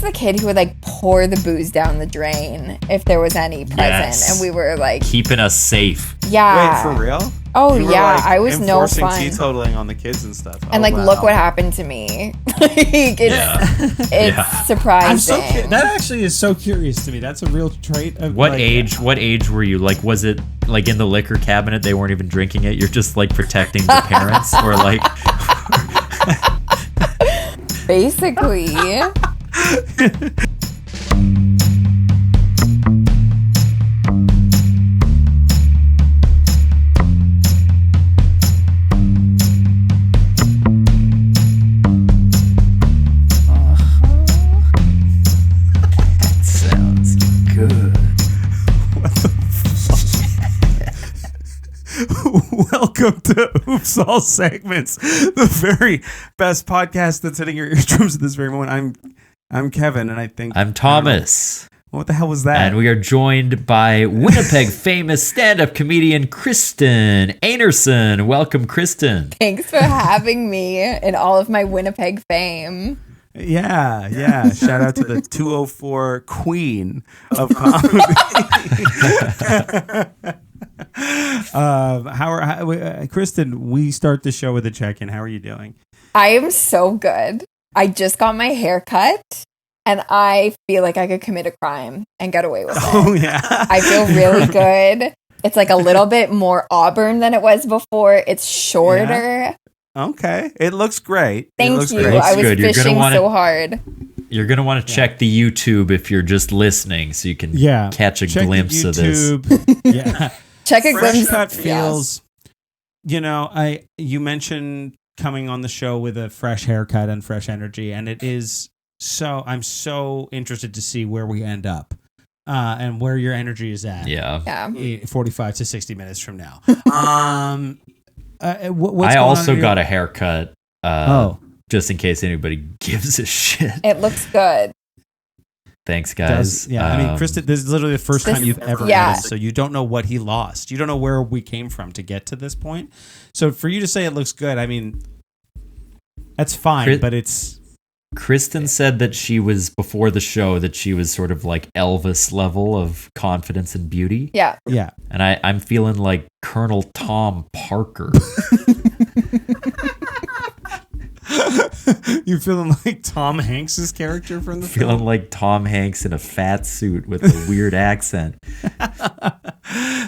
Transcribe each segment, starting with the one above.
the kid who would like pour the booze down the drain if there was any present. Yes. And we were like keeping us safe. Yeah. Wait, for real? Oh You were, yeah, like, I was no enforcing fun. teetotaling on the kids and stuff. And like, wow. look what happened to me. Like, it's surprising. I'm so that actually is so curious to me. That's a real trait. Of, What like, age? What age were you? Like, was it like in the liquor cabinet? They weren't even drinking it. You're just like protecting the parents, or like. Basically. Sounds good. Welcome to Oops All Segments, the very best podcast that's hitting your eardrums at this very moment. I'm Kevin, and I think I'm Thomas. What the hell was that? And we are joined by Winnipeg famous stand-up comedian Kristen Einarson. Welcome, Kristen. Thanks for having me in all of my Winnipeg fame. Yeah. Shout out to the 204 queen of comedy. Kristen, we start the show with a check-in. How are you doing? I am so good. I just got my hair cut, and I feel like I could commit a crime and get away with it. Oh, yeah. I feel really good. It's like a little bit more auburn than it was before. It's shorter. Yeah. Okay. It looks great. Thank you. It looks I was good. You're gonna fishing wanna- so hard. You're going to want to check the YouTube if you're just listening so you can catch a Check glimpse the of this. YouTube. Yeah. Check a Fresh glimpse. cut feels, you mentioned coming on the show with a fresh haircut and fresh energy, and it is so, I'm so interested to see where we end up and where your energy is at. Yeah. 45 to 60 minutes from now. I also got a haircut. Just in case anybody gives a shit. It looks good. Thanks, guys. I mean, Kristen, this is literally the first time you've ever met him, so you don't know what he lost. You don't know where we came from to get to this point. So for you to say it looks good, I mean, that's fine, but it's... Kristen said that she was, before the show, that she was sort of like Elvis level of confidence and beauty. Yeah. And I'm feeling like Colonel Tom Parker. You feeling like Tom Hanks's character from the Feeling film? like Tom Hanks in a fat suit with a weird accent.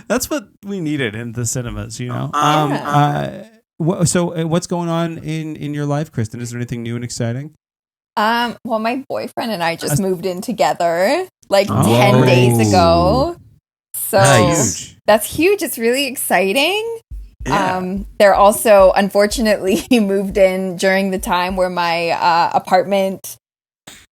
That's what we needed in the cinemas, you know? So what's going on in your life, Kristen? Is there anything new and exciting? Well, my boyfriend and I just moved in together like 10 days ago. So Nice. That's huge. It's really exciting. Yeah. They're also, unfortunately, moved in during the time where my apartment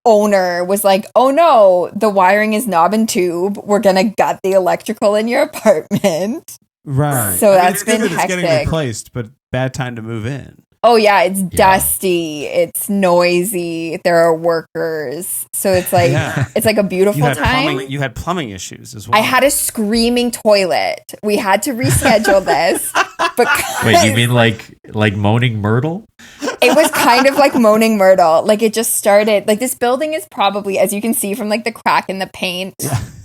owner was like, oh no, the wiring is knob and tube. We're going to gut the electrical in your apartment. Right. So that's it's good been that it's getting hectic. replaced, but bad time to move in. Oh yeah, it's dusty, it's noisy, there are workers. So it's like it's like a beautiful time. You had plumbing issues as well. I had a screaming toilet. We had to reschedule this. Wait, you mean like Moaning Myrtle? It was kind of like Moaning Myrtle. Like it just started, like this building is probably, as you can see from like the crack in the paint.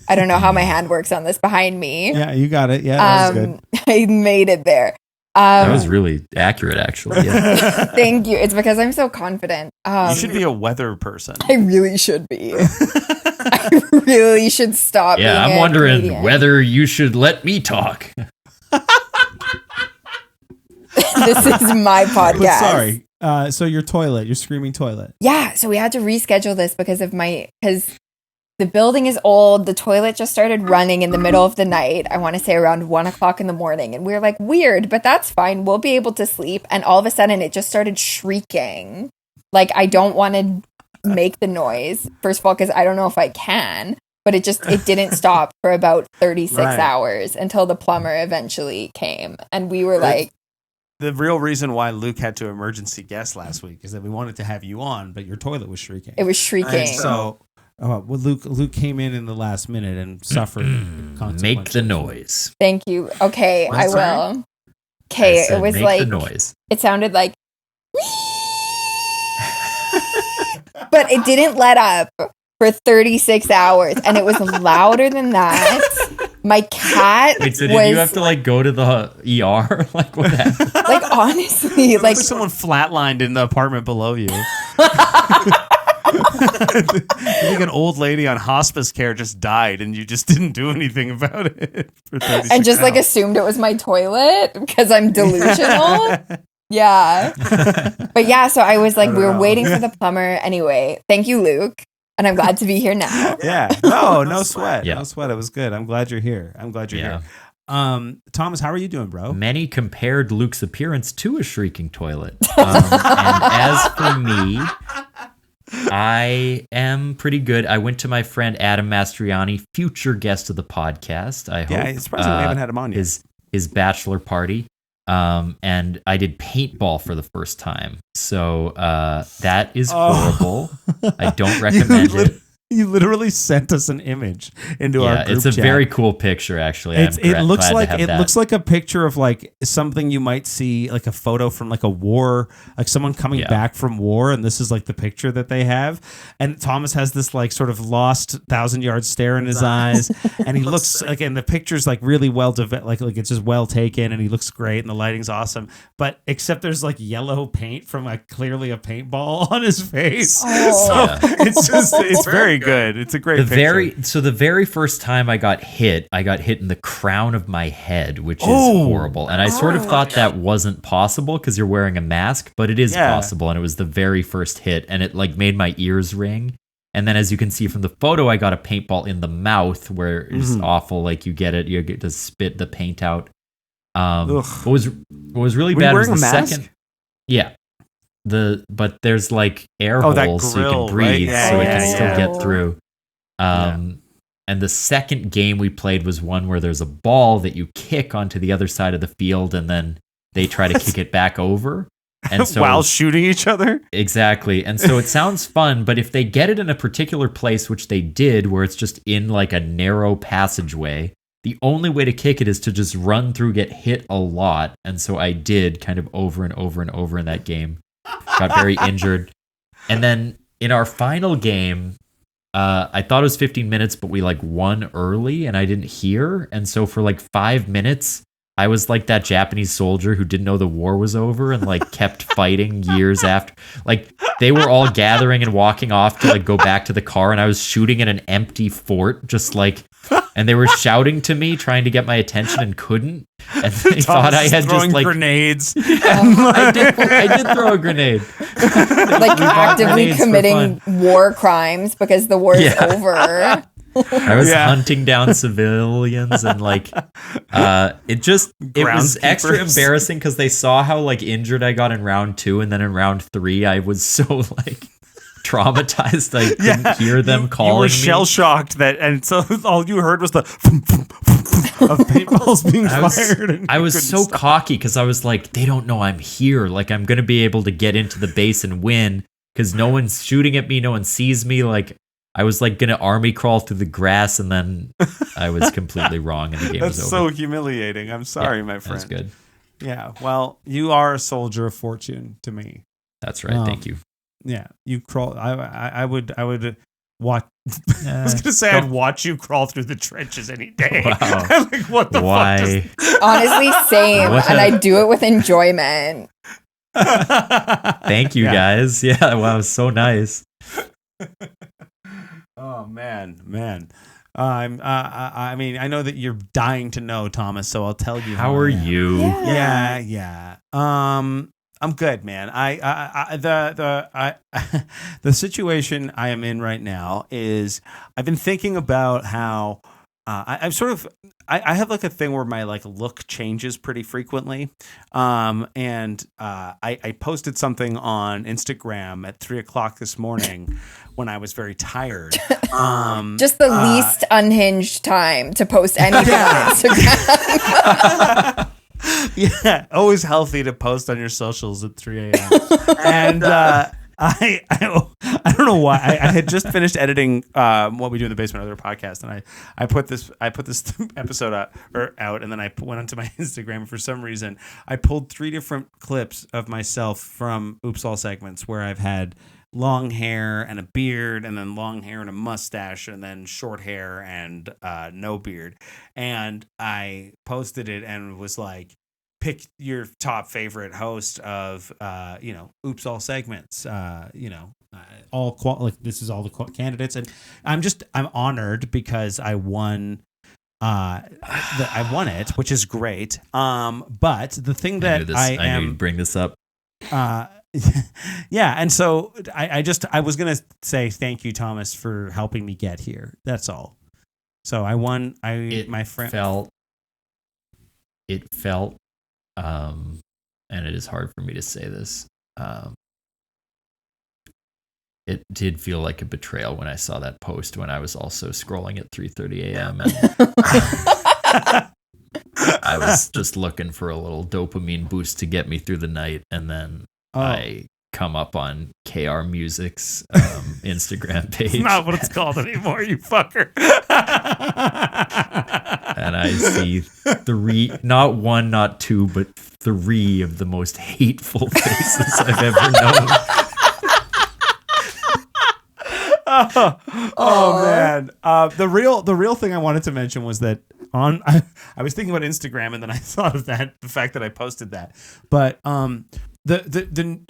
I don't know how my hand works on this behind me. Yeah, you got it. Yeah, that was good. I made it there. That was really accurate, actually. Yeah. Thank you. It's because I'm so confident. You should be a weather person. I really should be. I really should stop. Yeah, being I'm a wondering comedian. whether you should let me talk. This is my podcast. Sorry. So your screaming toilet. Yeah, so we had to reschedule this because the building is old. The toilet just started running in the middle of the night. I want to say around 1:00 in the morning. And we were like, weird, but that's fine. We'll be able to sleep. And all of a sudden it just started shrieking. Like, I don't want to make the noise. First of all, because I don't know if I can. But it didn't stop for about 36 hours until the plumber eventually came. And we were like... The real reason why Luke had to emergency guest last week is that we wanted to have you on, but your toilet was shrieking. It was shrieking. And so... Luke came in the last minute and suffered consequences. Make the noise. Thank you. Okay, I sorry? will. Okay, it was make like... the noise. It sounded like... But it didn't let up for 36 hours, and it was louder than that. My cat Wait, so did you have to like go to the ER? Like what happened? like honestly, like someone flatlined in the apartment below you. I think an old lady on hospice care just died, and you just didn't do anything about it for 36 and just like hours. assumed it was my toilet because I'm delusional. Yeah. But yeah, so I was like, we were waiting for the plumber. Anyway, thank you, Luke. And I'm glad to be here now. Yeah. No sweat. Yeah. No sweat. It was good. I'm glad you're here. Here. Thomas, how are you doing, bro? Many compared Luke's appearance to a shrieking toilet. And as for me, I am pretty good. I went to my friend Adam Mastriani, future guest of the podcast. I hope. Yeah, it's surprising we haven't had him on yet. His bachelor party. And I did paintball for the first time. So that is horrible. I don't recommend it. You literally sent us an image into our group it's a chat. very cool picture, actually. It looks like a picture of like something you might see, like a photo from like a war, like someone coming back from war, and this is like the picture that they have. And Thomas has this like sort of lost 1,000-yard stare in his eyes, and he looks like, and the picture's like really well developed, like it's just well taken, and he looks great, and the lighting's awesome. But except there's like yellow paint from like clearly a paintball on his face, so it's very good. It's a great picture. The very first time I got hit in the crown of my head, which is horrible. And I sort of thought that wasn't possible because you're wearing a mask, but it is possible. And it was the very first hit, and it like made my ears ring. And then, as you can see from the photo, I got a paintball in the mouth, where it's awful. Like you get to spit the paint out. What was really bad was the second. Yeah. But there's like air holes so you can breathe, so it can still get through. And the second game we played was one where there's a ball that you kick onto the other side of the field, and then they try to kick it back over. And so, while shooting each other? Exactly. And so it sounds fun, but if they get it in a particular place, which they did, where it's just in like a narrow passageway, the only way to kick it is to just run through, get hit a lot. And so I did kind of over and over and over in that game. Got very injured. And then in our final game, I thought it was 15 minutes, but we like won early and I didn't hear. And so for like 5 minutes, I was like that Japanese soldier who didn't know the war was over and like kept fighting years after. Like they were all gathering and walking off to like go back to the car, and I was shooting at an empty fort, just like, and they were shouting to me, trying to get my attention, and couldn't. And they thought I had just like grenades. I did throw a grenade. Like actively committing war crimes because the war is over. I was hunting down civilians, and like it was extra embarrassing because they saw how like injured I got in round 2, and then in round 3 I was so like traumatized I couldn't hear them calling. You were me. shell shocked and so all you heard was the of paintballs being fired. I was so cocky because I was like, they don't know I'm here. Like I'm gonna be able to get into the base and win because no one's shooting at me, no one sees me. Like I was like gonna army crawl through the grass, and then I was completely wrong, and the game was over. That's so humiliating. I'm sorry, my friend. That's good. Yeah. Well, you are a soldier of fortune to me. That's right. Thank you. Yeah, you crawl. I would watch. I was gonna say I'd watch you crawl through the trenches any day. Wow. Like what the Why? fuck? Honestly, same, and I do it with enjoyment. Thank you, guys. Yeah, wow, it was so nice. Oh man. I mean, I know that you're dying to know, Thomas. So I'll tell you. How are you? Yeah. I'm good, man. The situation I am in right now is I've been thinking about how I have like a thing where my like look changes pretty frequently. And I posted something on Instagram at 3:00 this morning when I was very tired. Just the least unhinged time to post anything on Instagram. Yeah, always healthy to post on your socials at 3 a.m. And I don't know why I had just finished editing What We Do in the Basement, other podcast, and I put this episode out, and then I went onto my Instagram. And for some reason, I pulled 3 different clips of myself from Oops All segments where I've had long hair and a beard, and then long hair and a mustache, and then short hair and no beard. And I posted it and was like, pick your top favorite host of, Oops All segments, this is all the candidates. and I'm honored because I won. I won it, which is great. But the thing that I knew you'd bring this up. Yeah, and so I was gonna say thank you, Thomas, for helping me get here. That's all. So I won. My friend felt, and it is hard for me to say this. It did feel like a betrayal when I saw that post when I was also scrolling at 3:30 a.m. and I was just looking for a little dopamine boost to get me through the night, and then I come up on KR Music's Instagram page. It's not what it's called anymore, you fucker. And I see not one, not two, but 3 of the most hateful faces I've ever known. Man. The real thing I wanted to mention was that I was thinking about Instagram, and then I thought of the fact that I posted that. But the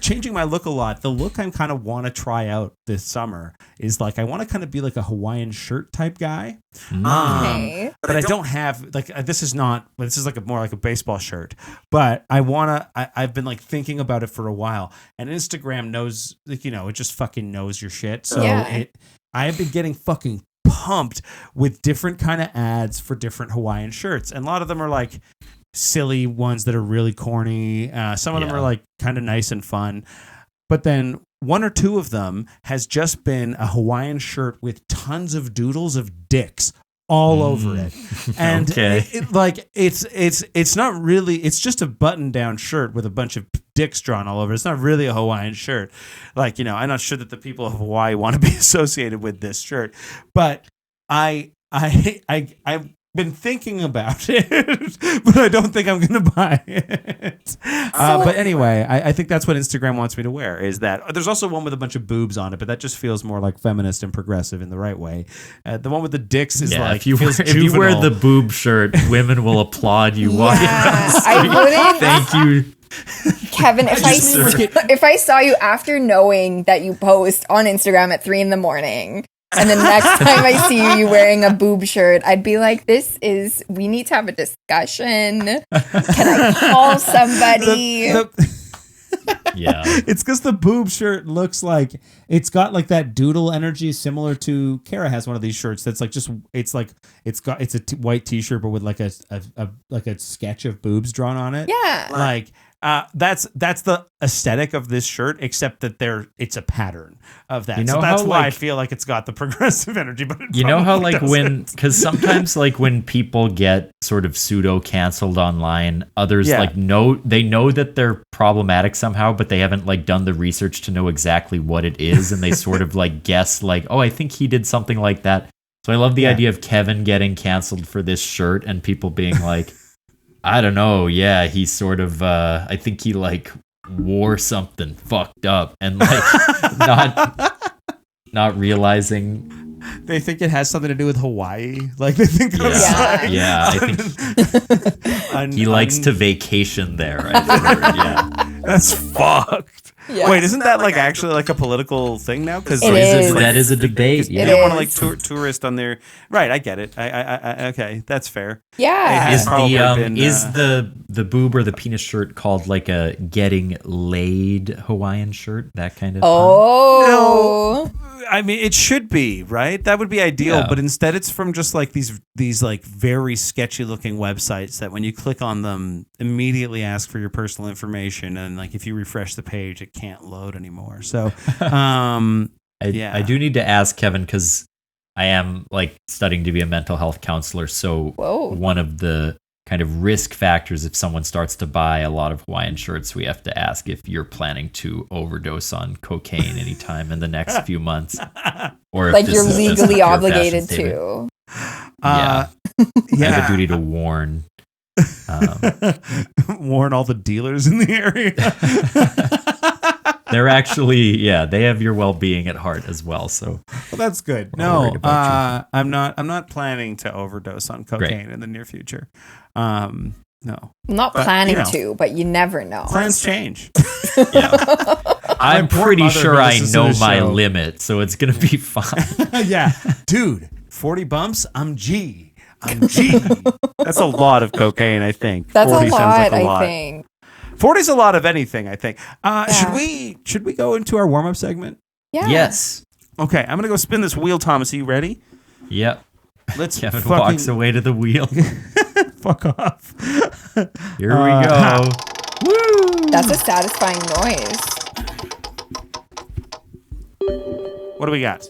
changing my look a lot. The look I kind of want to try out this summer is like I want to kind of be like a Hawaiian shirt type guy. Okay. But I don't have like this is like more like a baseball shirt. But I've been like thinking about it for a while, and Instagram knows it just fucking knows your shit. So I have been getting fucking pumped with different kind of ads for different Hawaiian shirts, and a lot of them are like silly ones that are really corny. Some of them are like kind of nice and fun, but then 1 or 2 of them has just been a Hawaiian shirt with tons of doodles of dicks all over it. And it's not really, it's just a button down shirt with a bunch of dicks drawn all over. It's not really a Hawaiian shirt. Like, I'm not sure that the people of Hawaii want to be associated with this shirt, but I've been thinking about it, but I don't think I'm going to buy it. But anyway, I think that's what Instagram wants me to wear, is that there's also one with a bunch of boobs on it, but that just feels more like feminist and progressive in the right way. The one with the dicks is like, if you wear the boob shirt, women will applaud you. I wouldn't. Thank you. Kevin, if I saw you after knowing that you post on Instagram at 3 a.m, and the next time I see you wearing a boob shirt, I'd be like, we need to have a discussion. Can I call somebody? Yeah. It's because the boob shirt looks like it's got like that doodle energy similar to Kara has one of these shirts that's like it's a white t-shirt but with like a sketch of boobs drawn on it. Yeah. Like that's the aesthetic of this shirt, except that it's a pattern of that. So that's why I feel like it's got the progressive energy. But how because sometimes like when people get sort of pseudo canceled online, others know that they're problematic somehow, but they haven't like done the research to know exactly what it is, and they sort of like guess like, oh, I think he did something like that. So I love the idea of Kevin getting canceled for this shirt and people being like, I don't know. Yeah, he sort of, I think he like wore something fucked up and like not realizing. They think it has something to do with Hawaii. Like they think I think he likes to vacation there. I've heard, yeah. That's fucked. Yeah. Wait, isn't that like actually like a political thing now? Because that is a debate. They don't want to like tourist on their right. I get it. I okay, that's fair. Yeah. Is the boob or the penis shirt called like a getting laid Hawaiian shirt? That kind of. Oh. No, I mean, it should be, right? That would be ideal, but instead it's from just like these like very sketchy looking websites that when you click on them immediately ask for your personal information, and like if you refresh the page it can't load anymore. So I do need to ask Kevin, because I am like studying to be a mental health counselor, so one of the kind of risk factors if someone starts to buy a lot of Hawaiian shirts, we have to ask if you're planning to overdose on cocaine anytime in the next few months, or if like this you're is just legally a pure obligated fashion to. I have a duty to warn. Warn all the dealers in the area. They're actually, they have your well-being at heart as well. So well, that's good. Well, worried No, about I'm not planning to overdose on cocaine in the near future. No, I'm not But, planning you know. to, but you never know. plans change. I'm poor pretty mother sure who I listens to know this my show. limit, so it's gonna be fine. Yeah, dude, 40 bumps. I'm G. That's a lot of cocaine, I think. That's 40 a sounds lot, like a I lot. think. 40's a lot of anything, I think. Should we go into our warm up segment? Yeah. Yes. Okay, I'm gonna go spin this wheel, Thomas. Are you ready? Yep. Let's Kevin fucking walks away to the wheel. fuck off. Here we go. Woo! That's a satisfying noise. What do we got?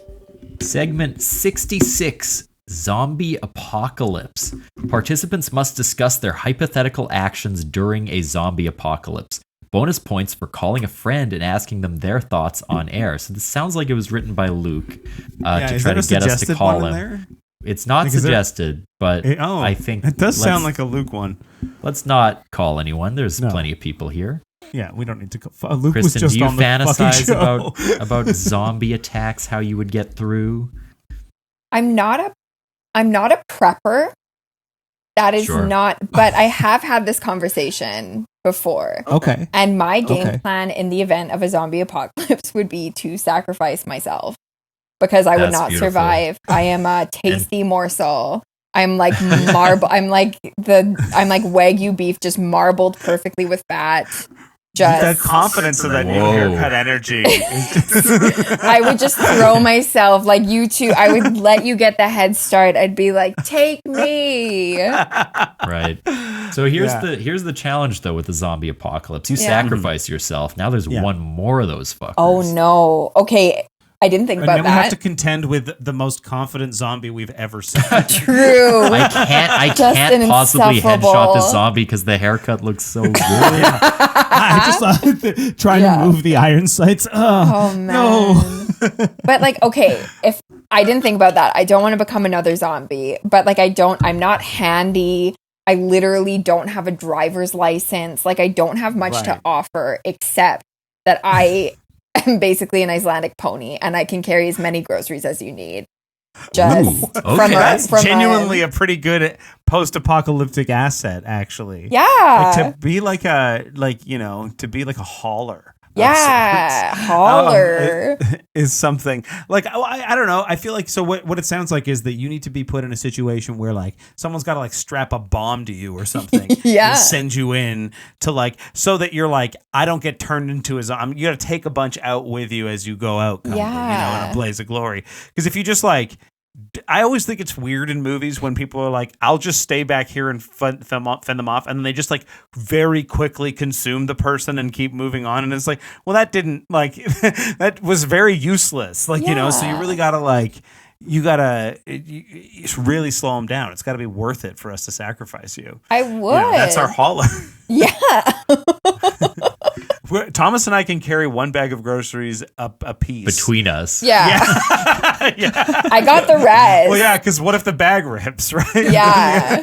Segment 66, Zombie Apocalypse. Participants must discuss their hypothetical actions during a zombie apocalypse. Bonus points for calling a friend and asking them their thoughts on air. So this sounds like it was written by Luke to is try there to a get us to suggested call one in him. there? It's not Like, is there- suggested, but I think it does sound let's- like a Luke one. Let's not call anyone. There's No. plenty of people here. Yeah, we don't need to. Luke Kristen, was just do you on the fucking fantasize show. about zombie attacks? How you would get through? I'm not a prepper. That is Sure. not, but I have had this conversation before. Okay. And my game Okay. plan in the event of a zombie apocalypse would be to sacrifice myself because I would That's not beautiful. survive. I am a tasty morsel. I'm like marble. I'm like Wagyu beef, just marbled perfectly with fat. That Just confidence of that new Whoa. haircut energy. I would just throw myself like you two. I would let you get the head start. I'd be like, take me. Right. So here's Yeah. here's the challenge though with the zombie apocalypse. You Yeah. sacrifice yourself. Now there's Yeah. one more of those fuckers. Oh no. Okay. I didn't think And about then we have to that. contend with the most confident zombie we've ever seen. True. I Just can't an possibly headshot this insufferable- zombie because the haircut looks so good. I just thought trying Yeah. to move the iron sights. Oh man. No. But like, okay, if I didn't think about that, I don't want to become another zombie. But like, I'm not handy. I literally don't have a driver's license. Like, I don't have much Right. to offer except that I am basically an Icelandic pony and I can carry as many groceries as you need. Just Ooh, from okay. That's from genuinely a pretty good post-apocalyptic asset, actually. yeah. Like, to be like to be like a hauler. of Yeah, sorts. hauler. Is something like I don't know. I feel like so what it sounds like is that you need to be put in a situation where like someone's got to like strap a bomb to you or something. Yeah. and send you in to like so that you're like I don't get turned into a zombie. You got to take a bunch out with you as you go out. Kind of, Yeah. in a blaze of glory. Because if you just like. I always think it's weird in movies when people are like, I'll just stay back here and fend them off, and then they just like very quickly consume the person and keep moving on. And it's like, well, that didn't like, that was very useless. Like, you know, so you Yeah. really gotta you really slow them down. It's gotta be worth it for us to sacrifice you. I You would. know, that's our hauler. Yeah. Thomas and I can carry one bag of groceries a piece. Between us. Yeah. yeah. I got the rest. Well, yeah, because what if the bag rips, right? Yeah.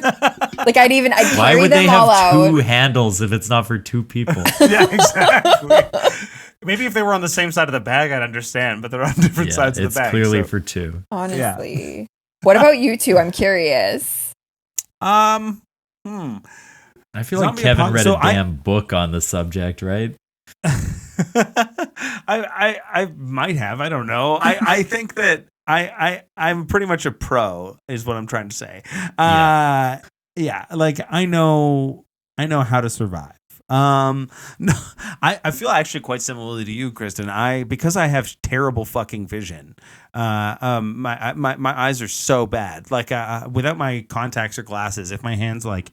Like I'd Why carry would them they all have out. two handles if it's not for two people? Yeah, exactly. Maybe if they were on the same side of the bag, I'd understand, but they're on different Yeah, sides of it's the bag. clearly so- for two. Honestly. What about you two? I'm curious. I feel like Zombie Kevin apoc- read so a damn book on the subject, right? I might have. I don't know. I think that I'm pretty much a pro, is what I'm trying to say. Yeah, like I know how to survive. No, I feel actually quite similarly to you, Kristen. Because I have terrible fucking vision. My eyes are so bad. Like without my contacts or glasses, if my hand's like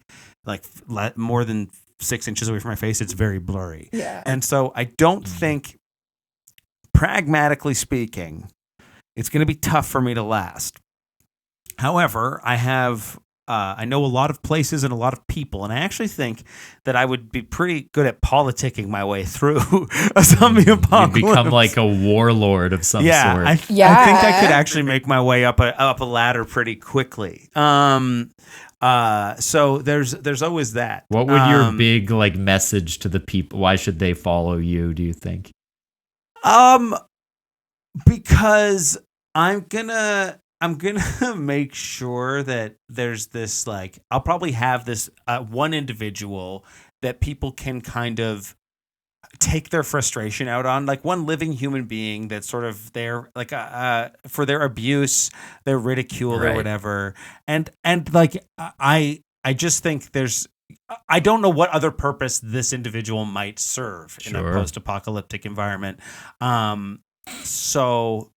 more than 6 inches away from my face, it's very blurry. Yeah. And so I don't think, pragmatically speaking, it's going to be tough for me to last. However, I know a lot of places and a lot of people, and I actually think that I would be pretty good at politicking my way through a zombie apocalypse. You become like a warlord of some yeah, sort. I think I could actually make my way up a ladder pretty quickly. So there's always that. What would your big like message to the people? Why should they follow you? Do you think? Because I'm gonna make sure that there's this, like, I'll probably have this one individual that people can kind of take their frustration out on, like one living human being that's sort of there, like for their abuse, their ridicule, or whatever. And like I just think I don't know what other purpose this individual might serve in a post-apocalyptic environment. So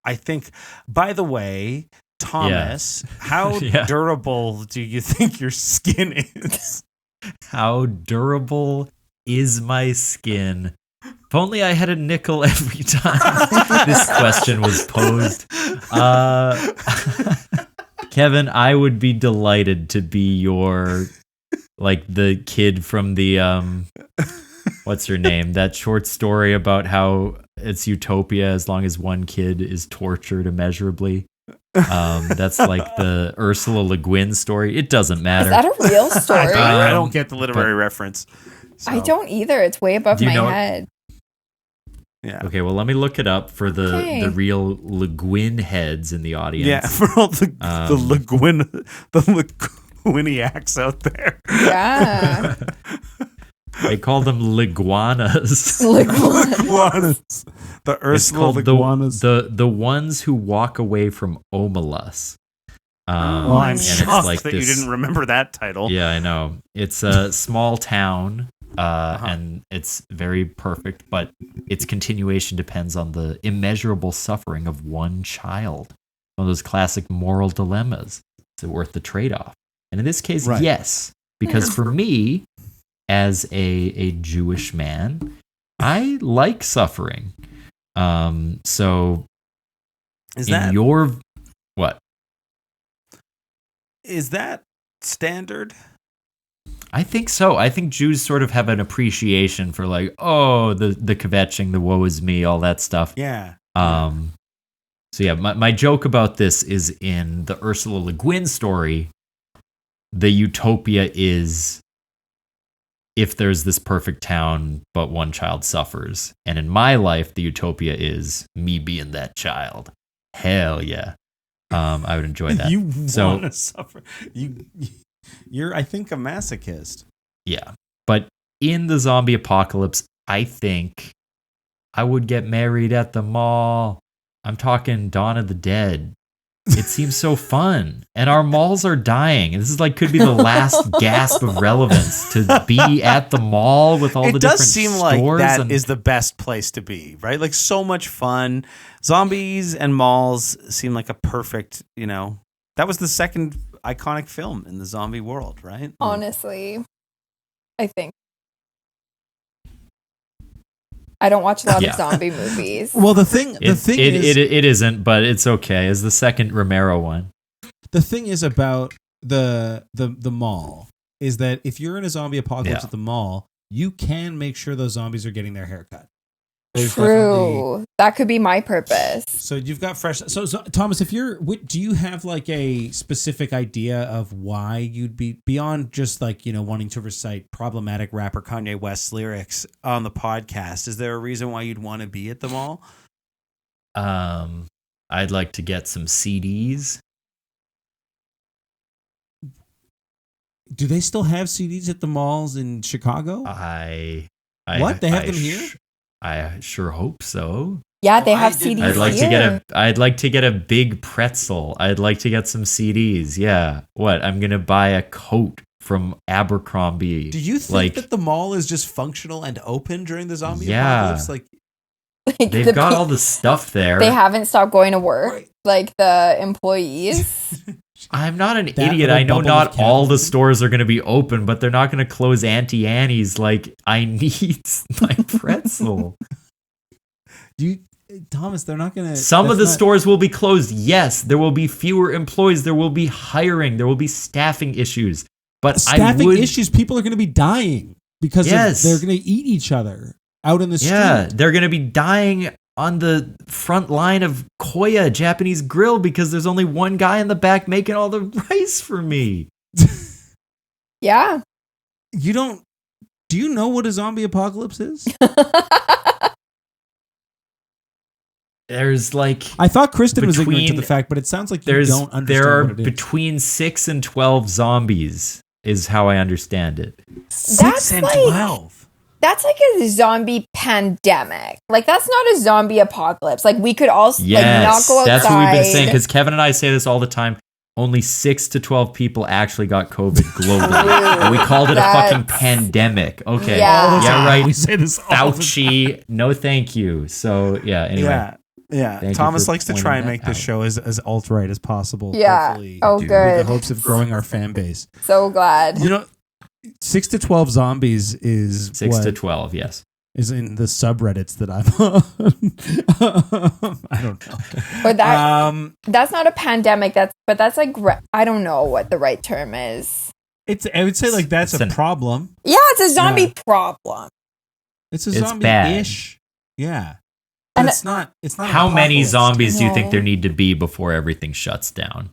I think, by the way, Thomas, how durable do you think your skin is? How durable is my skin? If only I had a nickel every time this question was posed. Kevin, I would be delighted to be your, like, the kid from the what's her name? That short story about how it's utopia as long as one kid is tortured immeasurably. That's like the Ursula Le Guin story. It doesn't matter. Is that a real story? I don't get the literary reference. So. I don't either. It's way above my head. Yeah. Okay, well, let me look it up for the real Le Guin heads in the audience. Yeah, for all the Le Guiniacs out there. Yeah. They call them liguanas. Liguanas. The Ursula liguanas. The ones who walk away from Omelas. I'm shocked that you didn't remember that title. Yeah, I know. It's a small town, and it's very perfect, but its continuation depends on the immeasurable suffering of one child. One of those classic moral dilemmas. Is it worth the trade-off? And in this case, yes. Because for me, as a Jewish man, I like suffering. So is in that your what? Is that standard? I think so. I think Jews sort of have an appreciation for, like, the kvetching, the woe is me, all that stuff. Yeah. So yeah, my joke about this is in the Ursula Le Guin story, the utopia is if there's this perfect town, but one child suffers. And in my life, the utopia is me being that child. Hell yeah. I would enjoy that. You want to suffer. You're, I think, a masochist. Yeah. But in the zombie apocalypse, I think I would get married at the mall. I'm talking Dawn of the Dead. It seems so fun. And our malls are dying. And this is could be the last gasp of relevance to be at the mall with all the different stores. It does seem like that is the best place to be, right? Like, so much fun. Zombies and malls seem like a perfect, that was the second iconic film in the zombie world, right? Honestly, I think. I don't watch a lot of zombie movies. Well, the thing is, it isn't, but it's okay. It's the second Romero one. The thing is about the mall is that if you're in a zombie apocalypse at the mall, you can make sure those zombies are getting their haircut. True. That could be my purpose. So you've got fresh. So Thomas, do you have a specific idea of why you'd be beyond just wanting to recite problematic rapper Kanye West's lyrics on the podcast? Is there a reason why you'd want to be at the mall? I'd like to get some CDs. Do they still have CDs at the malls in Chicago? They have them here? I sure hope so. Yeah, they have CDs. I'd like to get a big pretzel. I'd like to get some CDs. Yeah. What? I'm gonna buy a coat from Abercrombie. Do you think that the mall is just functional and open during the zombie apocalypse? They've got all the stuff there. They haven't stopped going to work, the employees. I'm not an idiot. I know not all the stores are going to be open, but they're not going to close Auntie Annie's. I need my pretzel. Thomas, they're not going to... Some of the stores will be closed. Yes, there will be fewer employees. There will be hiring. There will be staffing issues. But issues, people are going to be dying because they're going to eat each other out in the street. Yeah, they're going to be dying on the front line of Koya Japanese Grill because there's only one guy in the back making all the rice for me. Yeah. Do you know what a zombie apocalypse is? there's like I thought Kristen was ignorant to between- the fact, but it sounds like you don't understand there are what it is. between 6 and 12 zombies is how I understand it. 6 and like- 12. That's like a zombie pandemic. Like, that's not a zombie apocalypse. Like, we could all Yes, like not go outside. that's what we've been saying, because Kevin and I say this all the time. Only 6 to 12 people actually got COVID globally. And we called it a fucking pandemic. Okay. Yeah. Yeah, right. We say this all the Fauci, no thank you. So, yeah, anyway. Yeah. Thank you Thomas for likes to pointing try and that make this out. show as alt-right as possible. Yeah. Hopefully, Oh, with good. the hopes of growing our fan base. So glad. 6 to 12 zombies is 6 to what 12, yes. is in the subreddits that I'm on. I don't know. But that's not a pandemic. That's like I don't know what the right term is. I would say like that's It's a an- problem. Yeah, it's a zombie problem. It's a It's zombie-ish. Yeah. But And it's not an How many apocalypse. zombies do you think No. there need to be before everything shuts down?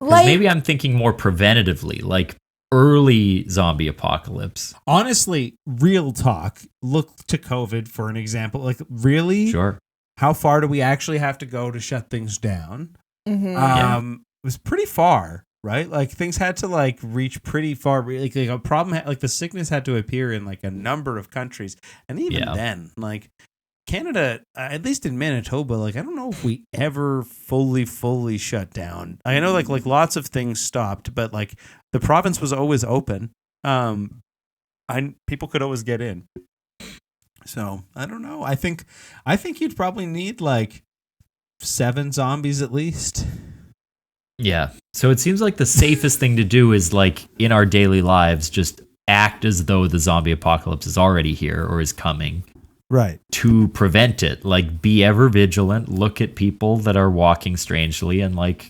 'Cause Like, maybe I'm thinking more preventatively, like early zombie apocalypse. Honestly, real talk. Look to COVID for an example. Like, really? Sure. How far do we actually have to go to shut things down? mhm. It was pretty far, right? Like, things had to like reach pretty far. Like a problem, like the sickness had to appear in like a number of countries, and even Yeah. then, like Canada, at least in Manitoba, like I don't know if we ever fully shut down. I know like lots of things stopped, but like the province was always open. People could always get in. So I don't know. I think you'd probably need like 7 zombies at least. Yeah. So it seems like the safest thing to do is like in our daily lives, just act as though the zombie apocalypse is already here or is coming Right. to prevent it. Like be ever vigilant, look at people that are walking strangely and like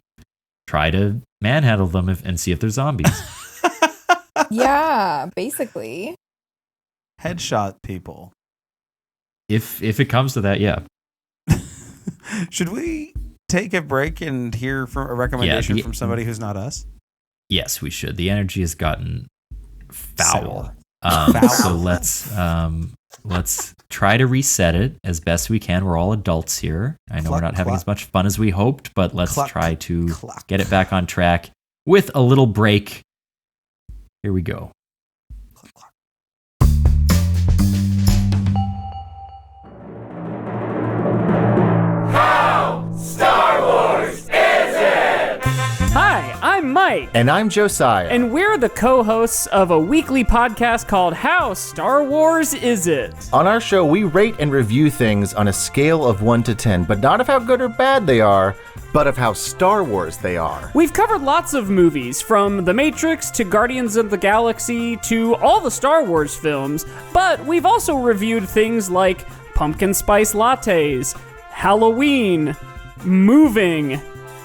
try to manhandle them and see if they're zombies. Yeah, basically. Headshot people. if it comes to that, yeah. Should we take a break and hear from a recommendation Yeah, from somebody who's not us? Yes, we should. The energy has gotten foul. Foul. So let's try to reset it as best we can. We're all adults here. I know we're Cluck, not having cluck. as much fun as we hoped, but let's Cluck, try to cluck. get it back on track with a little break. Here we go. Hi, I'm Mike, And I'm Josiah. and we're the co-hosts of a weekly podcast called How Star Wars Is It? on our show, we rate and review things on a scale of 1 to 10, but not of how good or bad they are, but of how Star Wars they are. We've covered lots of movies, from The Matrix to Guardians of the Galaxy to all the Star Wars films, but we've also reviewed things like pumpkin spice lattes, Halloween, moving,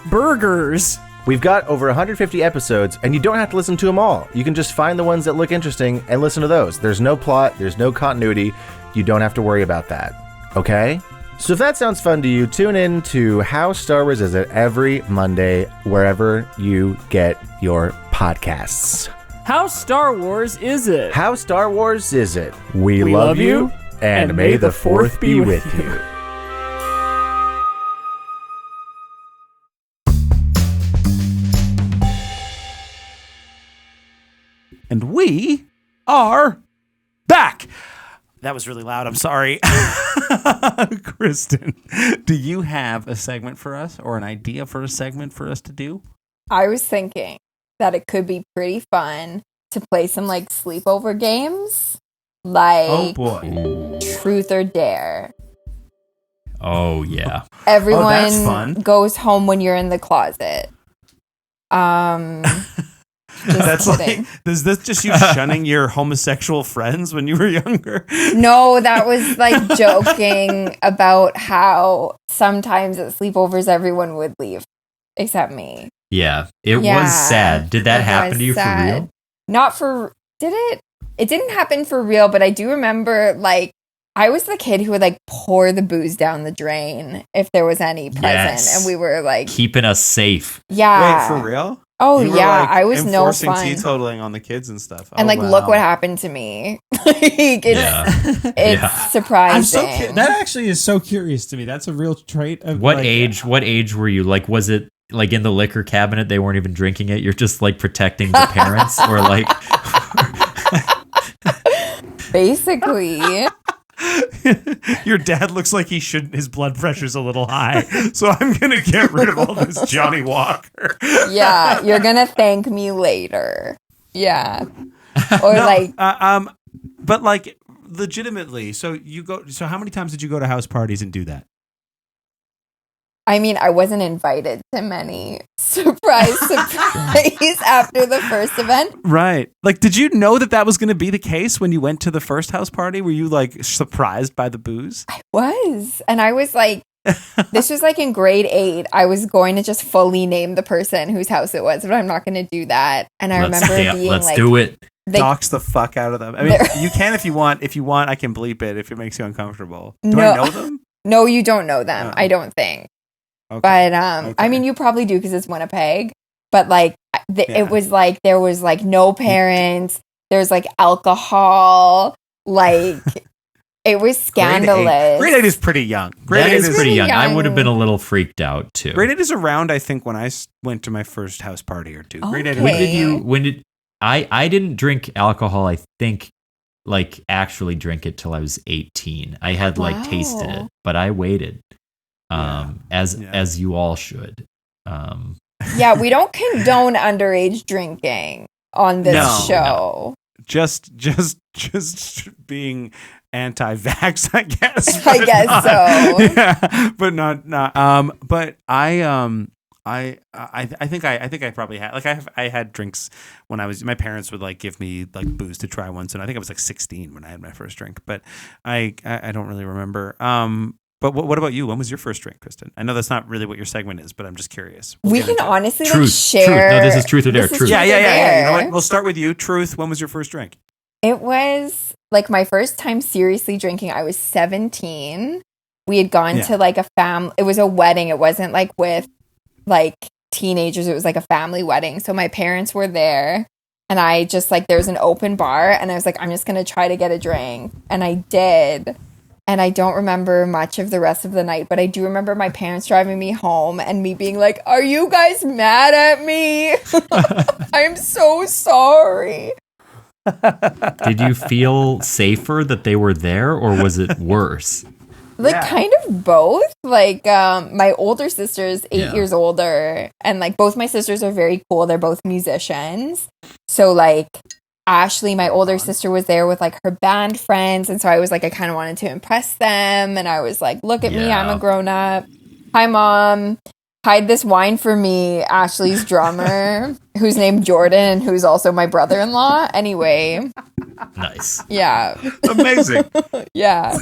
burgers. We've got over 150 episodes, and you don't have to listen to them all. You can just find the ones that look interesting and listen to those. There's no plot, there's no continuity. You don't have to worry about that. Okay? So if that sounds fun to you, tune in to How Star Wars Is It every Monday, wherever you get your podcasts. How Star Wars Is It? How Star Wars Is It? We We love you, and may the 4th be with you. And we are back. That was really loud. I'm sorry. Kristen, do you have a segment for us or an idea for a segment for us to do? I was thinking that it could be pretty fun to play some like sleepover games, like Oh, boy. Truth or Dare. Oh yeah. Everyone that's fun. goes home when you're in the closet. That's kidding. like, is this just you shunning your homosexual friends when you were younger? No, that was like joking about how sometimes at sleepovers everyone would leave except me. Yeah. It Yeah, was sad. Did that it happen was to you for sad. real? Not for did it? It didn't happen for real, but I do remember like I was the kid who would like pour the booze down the drain if there was any present, Yes. and we were like, Keeping us safe. yeah, Wait, for real? Oh You were, yeah, like, I was no enforcing fun. teetotaling on the kids and stuff. And Oh, like, look wow. what happened to me. Like, it's surprising. I'm so that actually is so curious to me. That's a real trait of What like, age? What age were you? Like, was it like in the liquor cabinet? They weren't even drinking it. You're just like protecting the parents, or like Basically. Your dad looks like he shouldn't. His blood pressure's a little high, so I'm gonna get rid of all this Johnny Walker. Yeah, you're gonna thank me later. Yeah. Or like but like legitimately. So you go. So how many times did you go to house parties and do that? I mean, I wasn't invited to many. Surprise after the first event. Right. Like, did you know that was going to be the case when you went to the first house party? Were you like surprised by the booze? I was. And I was like, this was like in grade 8. I was going to just fully name the person whose house it was, but I'm not going to do that. And I remember being let's like, do it. Dox the fuck out of them. I mean, you can if you want. If you want, I can bleep it if it makes you uncomfortable. Do I know them? No, you don't know them. I don't think. Okay. But Okay. I mean, you probably do because it's Winnipeg. But like, it was like there was like no parents. There's like alcohol. Like it was scandalous. Grade 8 is pretty young. That is pretty young. I young. would have been a little freaked out too. Grade 8 is around, I think, when I went to my first house party or two. Grade 8. Okay. When did I didn't drink alcohol, I think, like actually drink it till I was 18. I had like tasted it, but I waited. As you all should. Yeah, we don't condone underage drinking on this show. Just being anti-vax, I guess. I guess not, so. Yeah, but not. But I think I probably had, like, I had drinks when my parents would like give me like booze to try once, and I think I was like 16 when I had my first drink, but I don't really remember. But what about you? When was your first drink, Kristen? I know that's not really what your segment is, but I'm just curious. We can honestly Truth. share. No, this is truth or dare. Truth. Yeah. or You know dare. what? We'll start with you. Truth. When was your first drink? It was like my first time seriously drinking. I was 17. We had gone to like a it was a wedding. It wasn't like with like teenagers. It was like a family wedding. So my parents were there, and I just like, there's an open bar, and I was like, I'm just going to try to get a drink. And I did. And I don't remember much of the rest of the night, but I do remember my parents driving me home and me being like, are you guys mad at me? I'm so sorry. Did you feel safer that they were there, or was it worse? Like kind of both. Like my older sister is 8 years older, and like both my sisters are very cool. They're both musicians. So like Ashley, my older sister, was there with like her band friends, and so I was like, I kind of wanted to impress them, and I was like, look at me, I'm a grown up. Hi mom, hide this wine for me. Ashley's drummer, who's named Jordan, who's also my brother-in-law. Anyway, Nice. yeah, Amazing. yeah.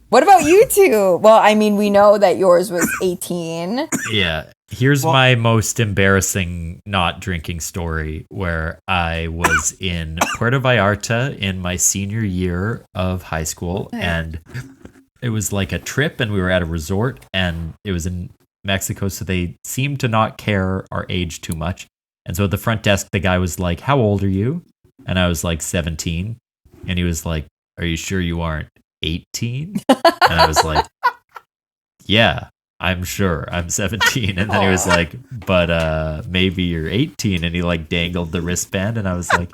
What about you two? Well, I mean, we know that yours was 18. Yeah. Here's my most embarrassing not drinking story, where I was in Puerto Vallarta in my senior year of high school, and it was like a trip, and we were at a resort, and it was in Mexico, so they seemed to not care our age too much. And so at the front desk, the guy was like, how old are you? And I was like 17. And he was like, are you sure you aren't 18? And I was like, yeah, I'm sure I'm 17. And then he was like, but maybe you're 18. And he like dangled the wristband, and I was like,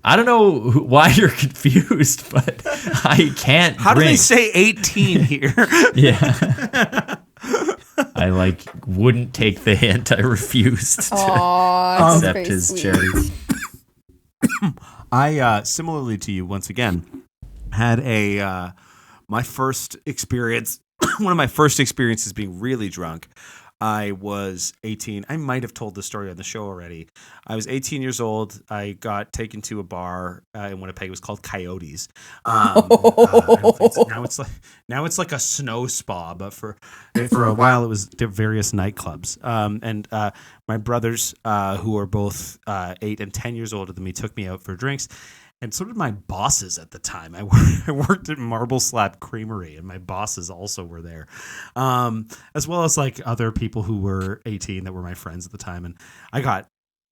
I don't know why you're confused, but I can't How do drink. they say 18 here? Yeah. I like wouldn't take the hint. I refused to Aww, accept his charity. I similarly to you, once again, had my first experience. One of my first experiences being really drunk. I was 18. I might have told this story on the show already. I was 18 years old. I got taken to a bar in Winnipeg. It was called Coyotes. I don't think so. Now it's like a snow spa, but for a while it was various nightclubs. And my brothers, who are both 8 and 10 years older than me, took me out for drinks. And so did my bosses at the time. I worked at Marble Slab Creamery, and my bosses also were there, as well as like other people who were 18 that were my friends at the time. And I got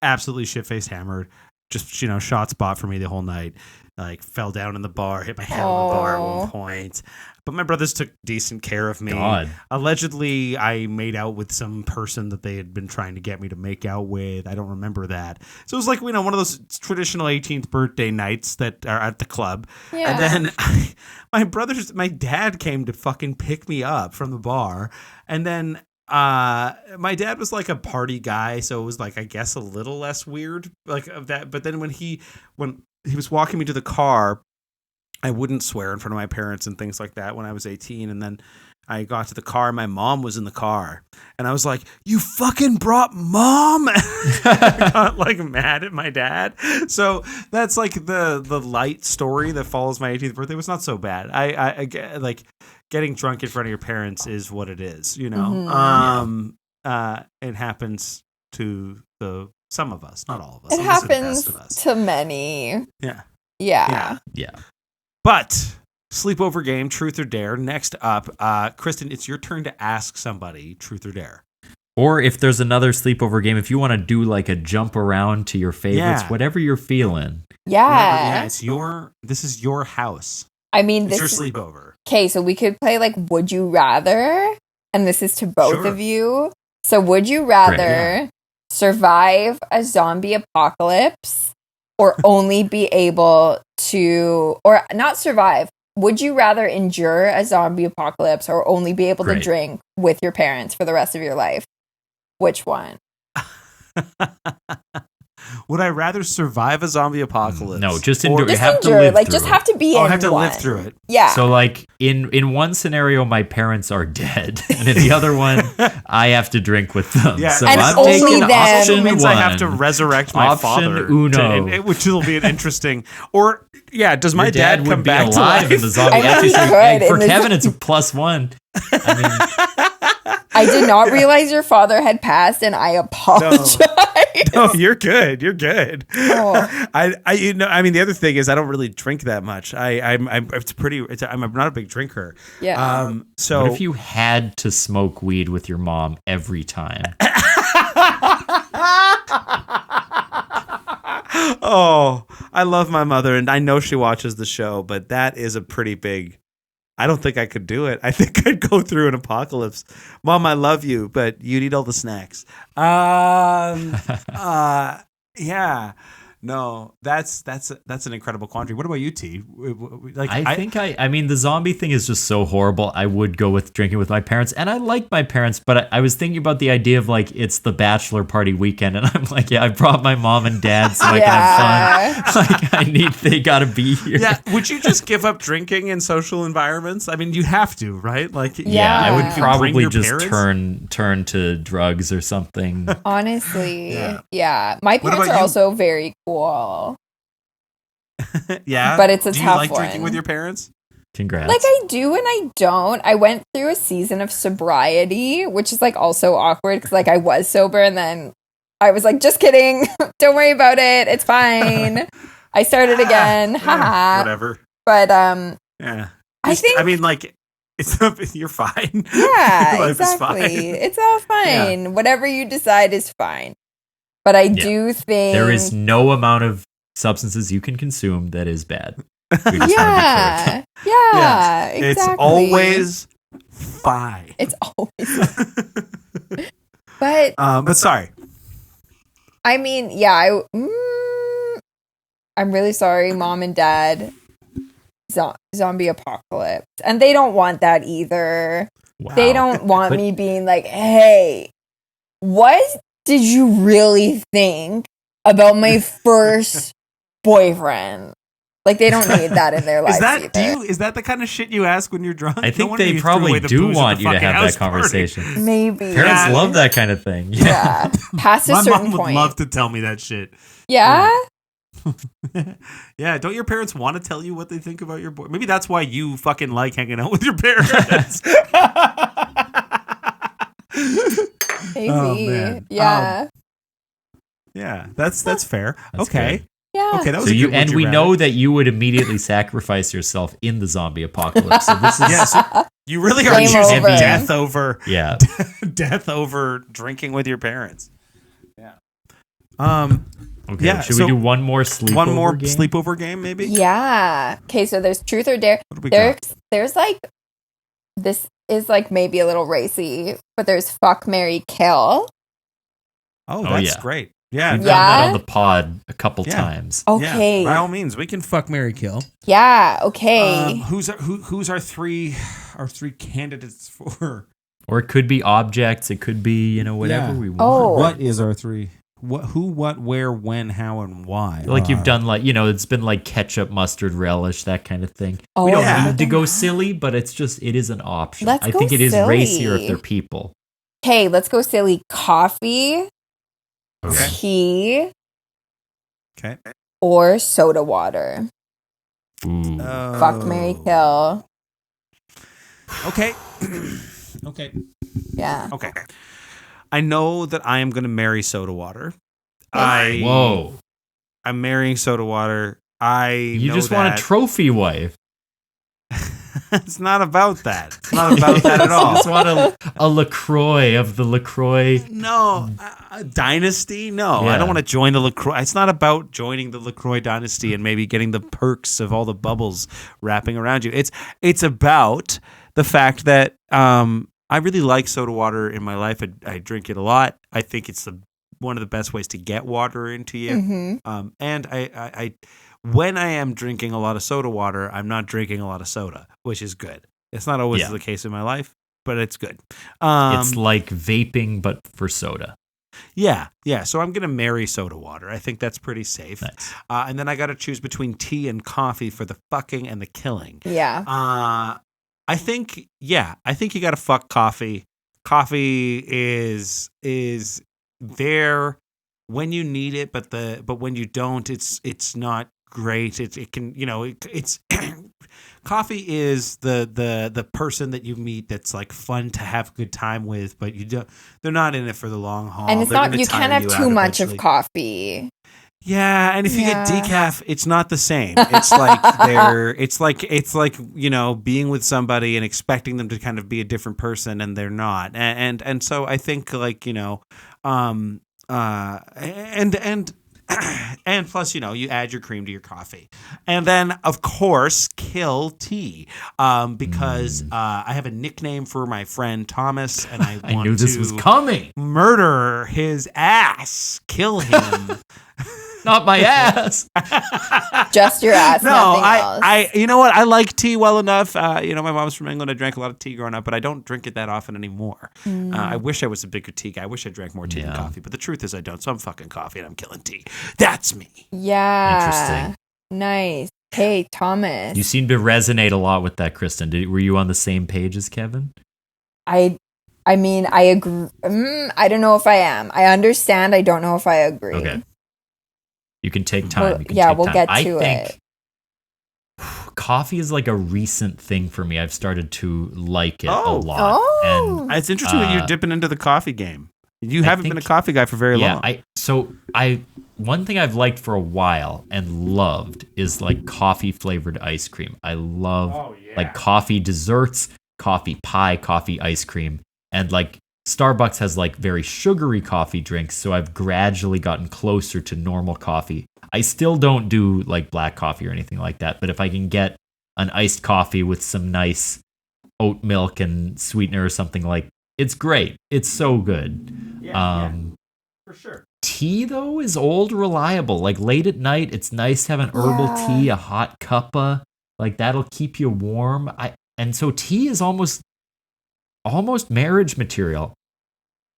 absolutely shit-faced hammered. Just, shot spot for me the whole night. Like, fell down in the bar, hit my head on the bar at one point. But my brothers took decent care of me. God. Allegedly, I made out with some person that they had been trying to get me to make out with. I don't remember that. So it was like, one of those traditional 18th birthday nights that are at the club. Yeah. And then my dad came to fucking pick me up from the bar. And then my dad was like a party guy, so it was like, I guess, a little less weird like of that. But then when he was walking me to the car, I wouldn't swear in front of my parents and things like that when I was 18. And then I got to the car, my mom was in the car, and I was like, "You fucking brought mom!" I got like mad at my dad. So that's like the light story that follows my 18th birthday. It was not so bad. I like, getting drunk in front of your parents is what it is, Mm-hmm. It happens to some of us, not all of us. It Almost the happens best of us. to many. Yeah. Yeah. Yeah. But sleepover game, truth or dare. Next up, Kristen, it's your turn to ask somebody truth or dare. Or if there's another sleepover game, if you want to do like a jump around to your favorites, Yeah. whatever you're feeling. Yeah. This is your house. I mean, It's this your is sleepover. okay. So we could play like Would You Rather, and this is to both Sure. of you. So would you rather Great, survive a zombie apocalypse, or only be able to, or not survive? Would you rather endure a zombie apocalypse, or only be able to Great. drink with your parents for the rest of your life? Which one? Would I rather survive a zombie apocalypse? No, just or- endure. You Just have to endure, live like through just it. have to be Oh, in I have to one. live through it. Yeah. So like in one scenario, my parents are dead, and in the other one, I have to drink with them. Yeah, So And I'm only taking them. option means one. I have to resurrect my Option father, uno. which will be an interesting. Or does my Your dad would come be back to alive life? in the zombie? I mean, Actually, he so, could for in the Kevin, it's a +1. I mean, I did not realize your father had passed, and I apologize. No, you're good. You're good. Oh. I mean, the other thing is I don't really drink that much. I'm not a big drinker. Yeah. So what if you had to smoke weed with your mom every time? Oh, I love my mother, and I know she watches the show, but that is a pretty big. I don't think I could do it. I think I'd go through an apocalypse. Mom, I love you, but you need all the snacks. Yeah. No, that's an incredible quandary. What about you, T? Like, I mean, the zombie thing is just so horrible. I would go with drinking with my parents, and I like my parents, but I was thinking about the idea of like, it's the bachelor party weekend, and I'm like, yeah, I brought my mom and dad so I can have fun. Like, they gotta be here. Yeah. Would you just give up drinking in social environments? I mean, you have to, right? Like, Yeah. I would you bring probably your just parents? turn to drugs or something. Honestly, Yeah. yeah. My What parents about are you? also very cool. Yeah. But it's a Do tough you like drinking one. with your parents? Congrats. Like I do and I don't. I went through a season of sobriety, which is like also awkward because like I was sober and then I was like, just kidding. Don't worry about it. It's fine. I started again. Haha. Whatever. But Yeah. I think I mean, like, you're fine. yeah, Your life is exactly. fine. It's all fine. Whatever you decide is fine. But I do think there is no amount of substances you can consume that is bad. We just wanna be yeah, clear. yeah, exactly. It's always fine. It's always. But sorry. I mean, yeah, I'm really sorry, mom and dad. Zombie apocalypse, and they don't want that either. Wow. They don't want But- me being like, "Hey, what did you really think about my first boyfriend?" Like, they don't need that in their lives. Is that the kind of shit you ask when you're drunk? I No think wonder they you threw away probably the do booze at want the you to fucking have house that party. conversation. Maybe. Parents Yeah. love that kind of thing. Yeah. Past a My certain mom would point. love to tell me that shit. Yeah. Yeah, don't your parents want to tell you what they think about your boy? Maybe that's why you fucking like hanging out with your parents. Maybe. Oh, man. Yeah. Yeah, that's fair. That's Okay. good. Yeah. Okay, that was So a you good and would we you know rather. that you would immediately sacrifice yourself in the zombie apocalypse. So this is Yeah, so you really are Game choosing over. death over yeah. death over drinking with your parents. Yeah. Okay, Yeah, should so we do one more sleepover One more game? sleepover game, maybe? Yeah. Okay, so there's truth or dare. What do we got? There's like, this is like maybe a little racy, but there's fuck, marry, kill. Oh, Oh, that's yeah. great. Yeah. We've Yeah. done that on the pod a couple Yeah. times. Okay. Yeah, by all means, we can fuck, marry, kill. Yeah. Okay. Who's our three candidates for? Or it could be objects. It could be, whatever Yeah. we want. Oh. What is our three? What, who, what, where, when, how, and why? Like you've done it's been like ketchup, mustard, relish, that kind of thing. Oh, We don't yeah. need to go silly, but it is an option. Let's I go think it is silly. racier if they're people. Okay, let's go silly. Coffee, Okay. tea, Okay. or soda water. Ooh. Fuck, marry, kill. Okay. Okay. Yeah. Okay. I know that I am going to marry soda water. Whoa. I'm marrying soda water. You know just want a that. trophy wife. It's not about that. It's not about that at You all. just want a LaCroix of the LaCroix. No, dynasty. No, I Yeah. don't want to join the LaCroix. It's not about joining the LaCroix dynasty and maybe getting the perks of all the bubbles wrapping around you. It's about the fact that I really like soda water in my life. I drink it a lot. I think it's one of the best ways to get water into you. Mm-hmm. And I when I am drinking a lot of soda water, I'm not drinking a lot of soda, which is good. It's not always Yeah. the case in my life, but it's good. It's like vaping, but for soda. Yeah. So I'm gonna marry soda water. I think that's pretty safe. Nice. And then I got to choose between tea and coffee for the fucking and the killing. Yeah. I think you got to fuck coffee. Coffee is there when you need it, but when you don't, it's not great. It can it's coffee is the person that you meet that's like fun to have a good time with, but they're not in it for the long haul. And it's They're not, gonna you tire can't have you too out much of eventually. coffee. Yeah, and if you get Yeah. decaf, it's not the same. It's like it's like being with somebody and expecting them to kind of be a different person, and they're not. And so I think and plus you add your cream to your coffee, and then of course kill tea, because I have a nickname for my friend Thomas, and I want knew this to was coming. murder his ass, kill him. Not my ass. Just your ass, No, nothing else. I you know what? I like tea well enough. My mom's from England. I drank a lot of tea growing up, but I don't drink it that often anymore. I wish I was a bigger tea guy. I wish I drank more tea than Yeah. coffee, but the truth is I don't. So I'm fucking coffee and I'm killing tea. That's me. Yeah. Interesting. Nice. Hey, Thomas. You seem to resonate a lot with that, Kristen. Were you on the same page as Kevin? I mean, I agree. I don't know if I am. I understand. I don't know if I agree. Okay. You can take time. Well, You can yeah, take we'll time. get I to think it. coffee is like a recent thing for me. I've started to like it a Oh. lot. Oh. And It's interesting that you're dipping into the coffee game. You I haven't been a think- coffee guy for very long. one thing I've liked for a while and loved is like coffee flavored ice cream. I love like coffee desserts, coffee pie, coffee ice cream, and like Starbucks has like very sugary coffee drinks, so I've gradually gotten closer to normal coffee. I still don't do like black coffee or anything like that, but if I can get an iced coffee with some nice oat milk and sweetener or something, like it's great. It's so good. for sure. Tea though is old reliable. Like late at night, it's nice to have an herbal Yeah. tea, a hot cuppa. Like that'll keep you warm. And so tea is almost marriage material.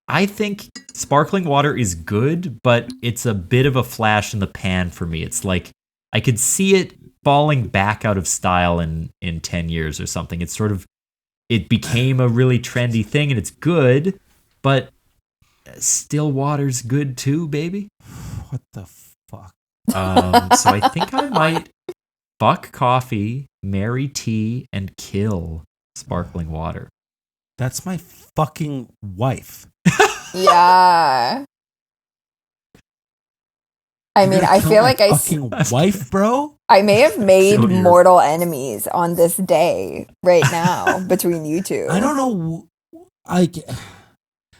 I think sparkling water is good, but it's a bit of a flash in the pan for me. It's like I could see it falling back out of style in 10 years or something. It's sort of, it became a really trendy thing and it's good, but still water's good too, baby. What the fuck? So I think I might fuck coffee, marry tea, and kill sparkling water. That's my fucking wife. Yeah. I mean, I feel like fucking wife, bro. I may have made Kill your- mortal enemies on this day right now between you two. I don't know.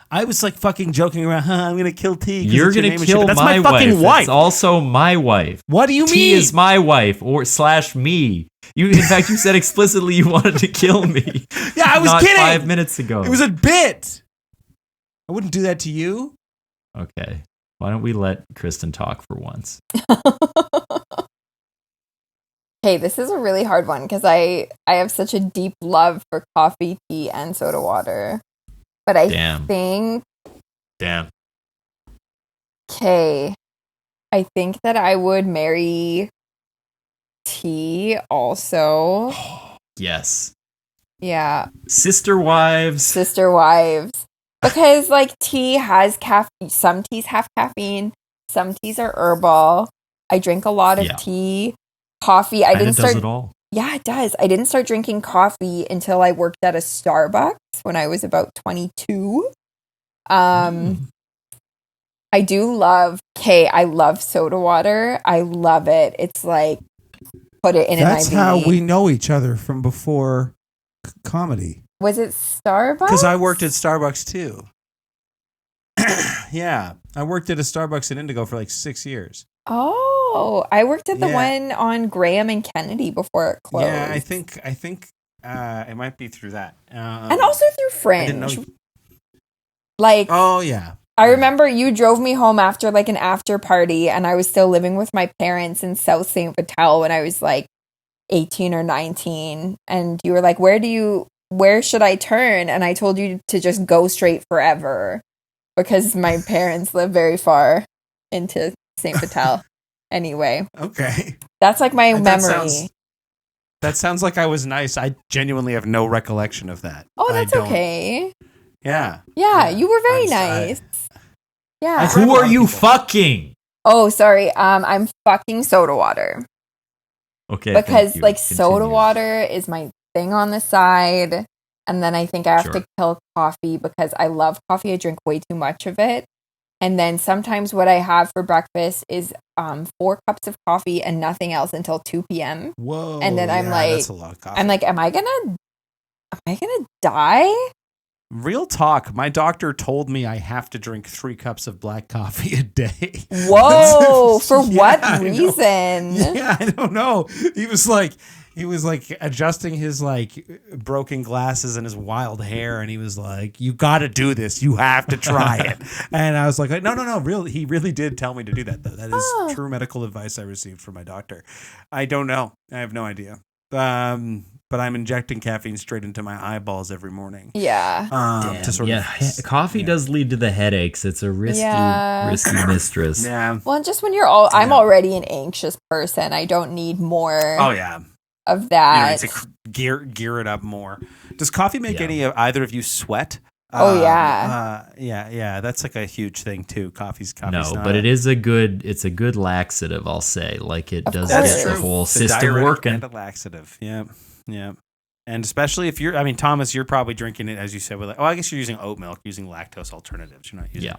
I was like fucking joking around. I'm gonna kill T. You're gonna kill that's my fucking wife. It's also my wife. What do you mean? T is my wife or / me. In fact, you said explicitly you wanted to kill me. Yeah, I was not kidding. 5 minutes ago. It was a bit. I wouldn't do that to you. Okay. Why don't we let Kristen talk for once? Hey, this is a really hard one because I have such a deep love for coffee, tea, and soda water. But I think... Damn. Okay. I think that I would marry tea also. Yes. Yeah. Sister wives. Because like tea has caffeine. Some teas have caffeine. Some teas are herbal. I drink a lot of tea. Coffee. I didn't start. Does it all. Yeah, it does. I didn't start drinking coffee until I worked at a Starbucks when I was about 22. I do love. I love soda water. I love it. It's like put it in That's an IV. how we know each other from before comedy. Was it Starbucks? Because I worked at Starbucks too. Yeah, I worked at a Starbucks in Indigo for like 6 years. Oh, I worked at the one on Graham and Kennedy before it closed. Yeah, I think it might be through that. And also through Fringe. I didn't know. Like, oh yeah. I remember you drove me home after like an after party, and I was still living with my parents in South St. Vital when I was like 18 or 19, and you were like, where should I turn? And I told you to just go straight forever because my parents live very far into St. Vital. Anyway. Okay. That's like my memory. That sounds like I was nice. I genuinely have no recollection of that. Oh, that's okay. Yeah. Yeah, you were very nice. Yeah. Who are you fucking? Oh, sorry. I'm fucking soda water. Okay. Because like soda water is my thing on the side. And then I think I have to kill coffee because I love coffee. I drink way too much of it. And then sometimes what I have for breakfast is 4 cups of coffee and nothing else until 2 p.m. Whoa. And then I'm like, that's a lot of coffee. I'm like, am I gonna die? Real talk. My doctor told me I have to drink 3 cups of black coffee a day. Whoa! For what reason? Yeah, I don't know. He was like adjusting his like broken glasses and his wild hair, and he was like, "You got to do this. You have to try it." And I was like, "No. Really, he really did tell me to do that. Though that is true medical advice I received from my doctor." I don't know. I have no idea. But I'm injecting caffeine straight into my eyeballs every morning. Yeah. To sort of, coffee does lead to the headaches. It's a risky mistress. Yeah. Well, just when I'm already an anxious person. I don't need more. Oh yeah. Of that. You know, to gear it up more. Does coffee make either of you sweat? Oh yeah. Yeah. That's like a huge thing too. Coffee's no, but it's a good laxative. I'll say, like it does get the whole system working. And a laxative. Yeah. And especially if Thomas, you're probably drinking it as you said. I guess you're using oat milk, using lactose alternatives. You're not using.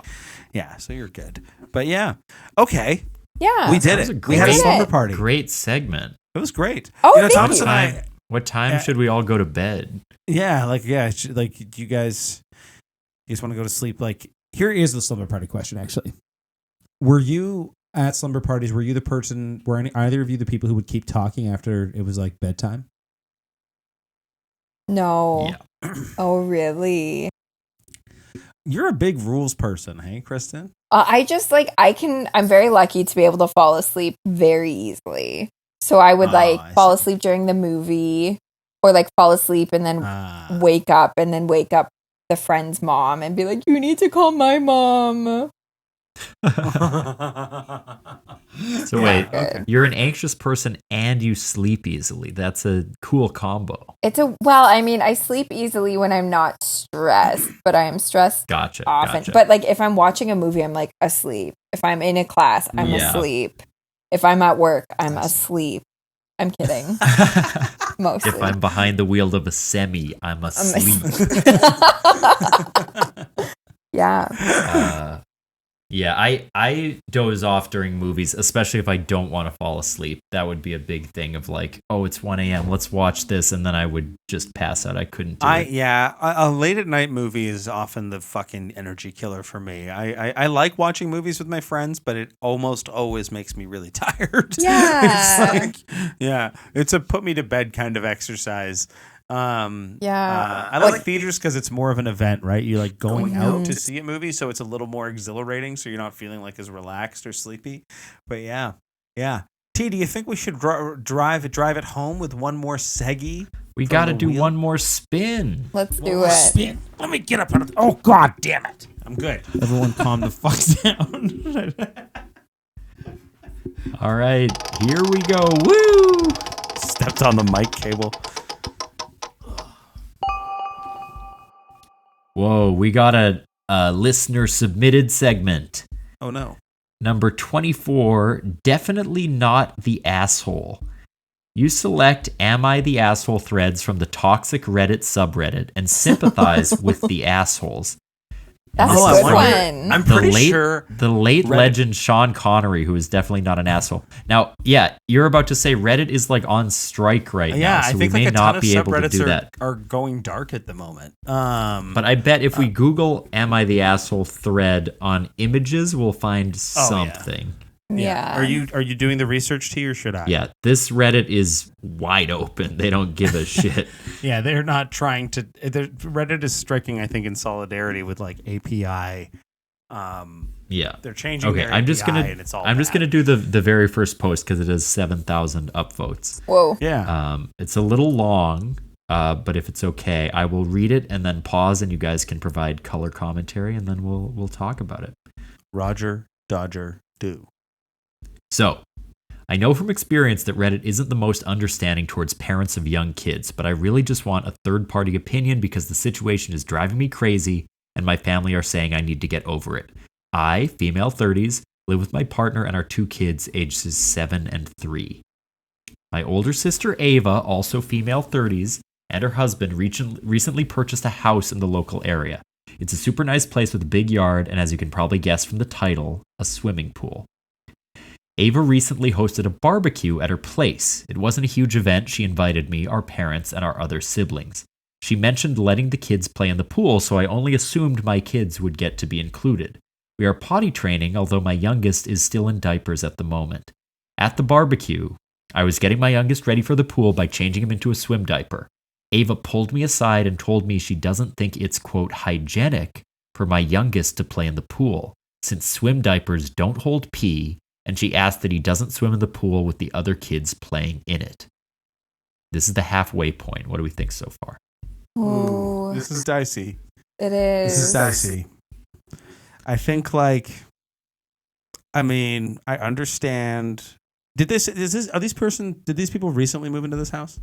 Yeah. So you're good. But yeah. Okay. Yeah. We did it. We had a slumber party. Great segment. It was great. Oh, Thomas and I. What time should we all go to bed? Yeah, like you guys want to go to sleep? Like, here is the slumber party question. Actually, were you at slumber parties? Were you the person? Were either of you the people who would keep talking after it was like bedtime? No. Yeah. Oh, really? You're a big rules person, hey, Kristen? I just I'm very lucky to be able to fall asleep very easily. So I would fall asleep during the movie or like fall asleep and then wake up the friend's mom and be like, you need to call my mom. So wait, you're an anxious person and you sleep easily. That's a cool combo. I sleep easily when I'm not stressed, but I am stressed often. But like if I'm watching a movie, I'm like asleep. If I'm in a class, I'm asleep. If I'm at work, I'm asleep. I'm kidding. Mostly. If I'm behind the wheel of a semi, I'm asleep. Yeah. Yeah, I doze off during movies, especially if I don't want to fall asleep. That would be a big thing of like, oh, it's 1 a.m. Let's watch this, and then I would just pass out. I couldn't do it. Yeah, a late at night movie is often the fucking energy killer for me. I like watching movies with my friends, but it almost always makes me really tired. Yeah. It's a put me to bed kind of exercise. I like theaters because it's more of an event, right? You're like going out to see a movie, so it's a little more exhilarating, so you're not feeling like as relaxed or sleepy. But yeah. T, do you think we should drive it home with one more seggy? We got to do one more spin. Let's do it. Spin. Let me get up. Oh, God damn it. I'm good. Everyone calm the fuck down. All right, here we go. Woo! Stepped on the mic cable. Whoa, we got a listener submitted segment. Oh, no. Number 24, definitely not the asshole. You select Am I the Asshole threads from the toxic Reddit subreddit and sympathize with the assholes. That's And a this good is one. I'm pretty sure the late Reddit- legend Sean Connery, who is definitely not an asshole. Now, yeah, you're about to say Reddit is like on strike right now, so I we think may like a not ton be of able to subreddits do that. are going dark at the moment. But I bet if we Google "Am I the Asshole" thread on images, we'll find something. Yeah. Are you doing the research, T, or should I? Yeah, this Reddit is wide open. They don't give a shit. Yeah, they're not trying to. Reddit is striking, I think, in solidarity with like API. Yeah, They're changing. Okay, their I'm just API gonna and it's all I'm just bad. gonna do the very first post because it has 7,000 upvotes. Whoa. Yeah. It's a little long, but if it's okay, I will read it and then pause, and you guys can provide color commentary, and then we'll talk about it. Roger Dodger do. So, I know from experience that Reddit isn't the most understanding towards parents of young kids, but I really just want a third-party opinion because the situation is driving me crazy, and my family are saying I need to get over it. I, female 30s, live with my partner and our 2 kids, ages 7 and 3. My older sister Ava, also female 30s, and her husband recently purchased a house in the local area. It's a super nice place with a big yard, and as you can probably guess from the title, a swimming pool. Ava recently hosted a barbecue at her place. It wasn't a huge event. She invited me, our parents, and our other siblings. She mentioned letting the kids play in the pool, so I only assumed my kids would get to be included. We are potty training, although my youngest is still in diapers at the moment. At the barbecue, I was getting my youngest ready for the pool by changing him into a swim diaper. Ava pulled me aside and told me she doesn't think it's, quote, hygienic for my youngest to play in the pool, since swim diapers don't hold pee, and she asked that he doesn't swim in the pool with the other kids playing in it. This is the halfway point. What do we think so far? Ooh, This is dicey. it is. This is dicey. I think, like, I mean, I understand. Did these people recently move into this house?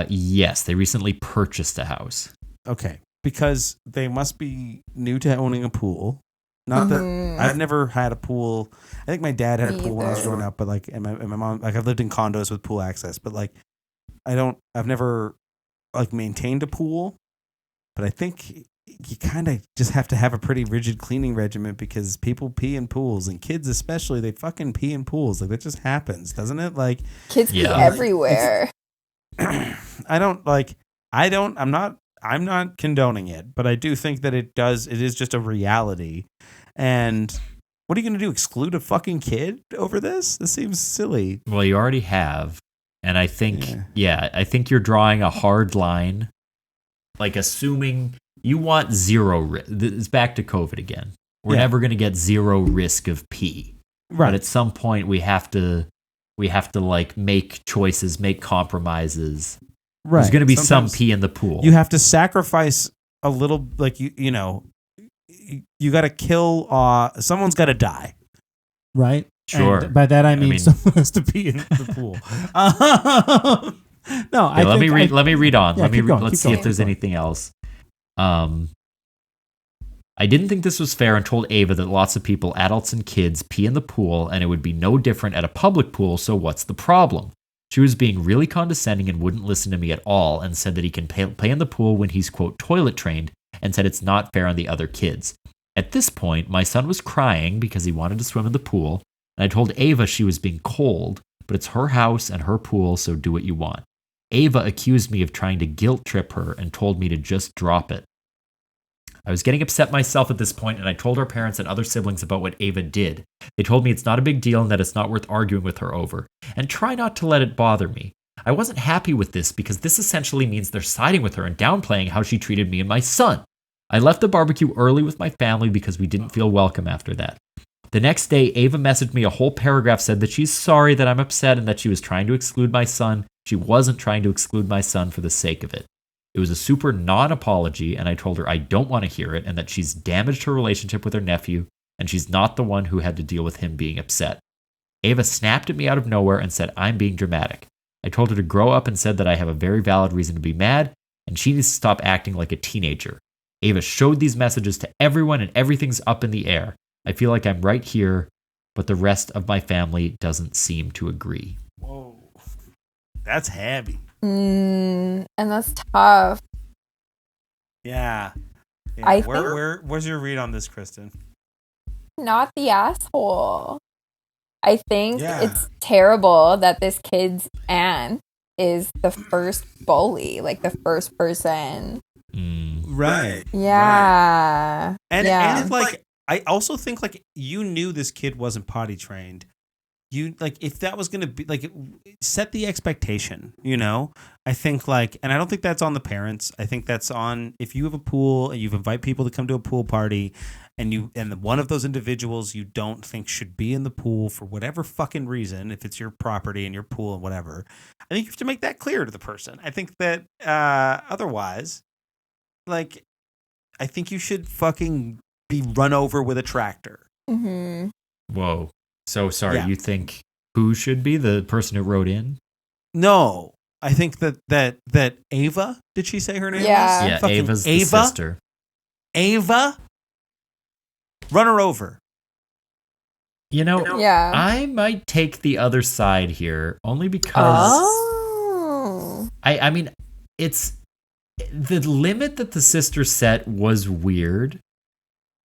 Yes, they recently purchased a house. Okay, because they must be new to owning a pool. Not that I've never had a pool. I think my dad had a pool when I was growing up, but like, and my mom, like, I've lived in condos with pool access, but like, I've never like maintained a pool. But I think you kind of just have to have a pretty rigid cleaning regimen because people pee in pools, and kids especially, they fucking pee in pools. Like, that just happens, doesn't it? Like, Kids pee Yeah. everywhere. I'm not condoning it, but I do think that it is just a reality. And what are you going to do? Exclude a fucking kid over this? This seems silly. Well, you already have. And I think, I think you're drawing a hard line. Like, assuming you want zero risk. It's back to COVID again. We're never going to get zero risk of pee. Right. But at some point, we have to like make choices, make compromises. Right. There's going to be Sometimes some pee in the pool. you have to sacrifice a little, like, you got to kill, someone's got to die. Right? Sure. And by that I mean, mean- someone has to pee in the pool. No, Yeah, let me read on. Yeah, keep going, Let's keep see going, if there's keep going. anything else. I didn't think this was fair and told Ava that lots of people, adults and kids, pee in the pool and it would be no different at a public pool, so what's the problem? She was being really condescending and wouldn't listen to me at all and said that he can play in the pool when he's, quote, toilet trained, and said it's not fair on the other kids. At this point, my son was crying because he wanted to swim in the pool, and I told Ava she was being cold, but it's her house and her pool, so do what you want. Ava accused me of trying to guilt trip her and told me to just drop it. I was getting upset myself at this point, and I told our parents and other siblings about what Ava did. They told me it's not a big deal and that it's not worth arguing with her over, and try not to let it bother me. I wasn't happy with this because this essentially means they're siding with her and downplaying how she treated me and my son. I left the barbecue early with my family because we didn't feel welcome after that. The next day, Ava messaged me a whole paragraph, said that she's sorry that I'm upset and that she was trying to exclude my son. She wasn't trying to exclude my son for the sake of it. It was a super non-apology, and I told her I don't want to hear it and that she's damaged her relationship with her nephew, and she's not the one who had to deal with him being upset. Ava snapped at me out of nowhere and said I'm being dramatic. I told her to grow up and said that I have a very valid reason to be mad, and she needs to stop acting like a teenager. Ava showed these messages to everyone, and everything's up in the air. I feel like I'm right here, but the rest of my family doesn't seem to agree. Whoa. That's heavy. And that's tough. Yeah. I Where's your read on this, Kristen? Not the asshole. I think Yeah. it's terrible that this kid's aunt is the first bully, like the first person. Right. Yeah. And yeah. and like I also think like you knew this kid wasn't potty trained. You like if that was gonna be like set the expectation, you know? I think like, and I don't think that's on the parents. I think that's on if you have a pool and you invite people to come to a pool party and one of those individuals you don't think should be in the pool for whatever fucking reason, if it's your property and your pool and whatever, I think you have to make that clear to the person. I think that otherwise, like, I think you should fucking be run over with a tractor. Mm-hmm. Whoa. So sorry, Yeah. you think who should be the person who wrote in? No, I think that Ava, did she say her name? Yeah. was? Yeah, Fucking Ava's the Ava? sister. Ava, run her over. You know, Yeah. I might take the other side here, only because Oh. I mean, it's the limit that the sister set was weird,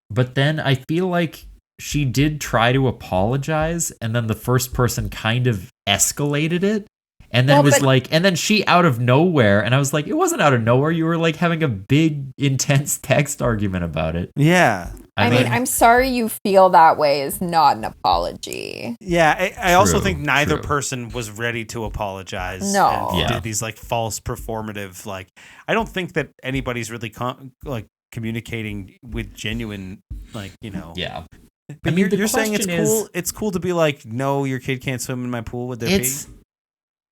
but then I feel like she did try to apologize, and then the first person kind of escalated it, and then and then she out of nowhere, and I was like, it wasn't out of nowhere. You were like having a big, intense text argument about it. Yeah. I mean, I'm sorry you feel that way is not an apology. Yeah, I also True, think neither true. person was ready to apologize. No. And Yeah. did these like false performative, like, I don't think that anybody's really communicating with genuine, like, you know. Yeah. But I mean, the you're saying it's question cool. is- It's cool to be like, no, your kid can't swim in my pool with their It's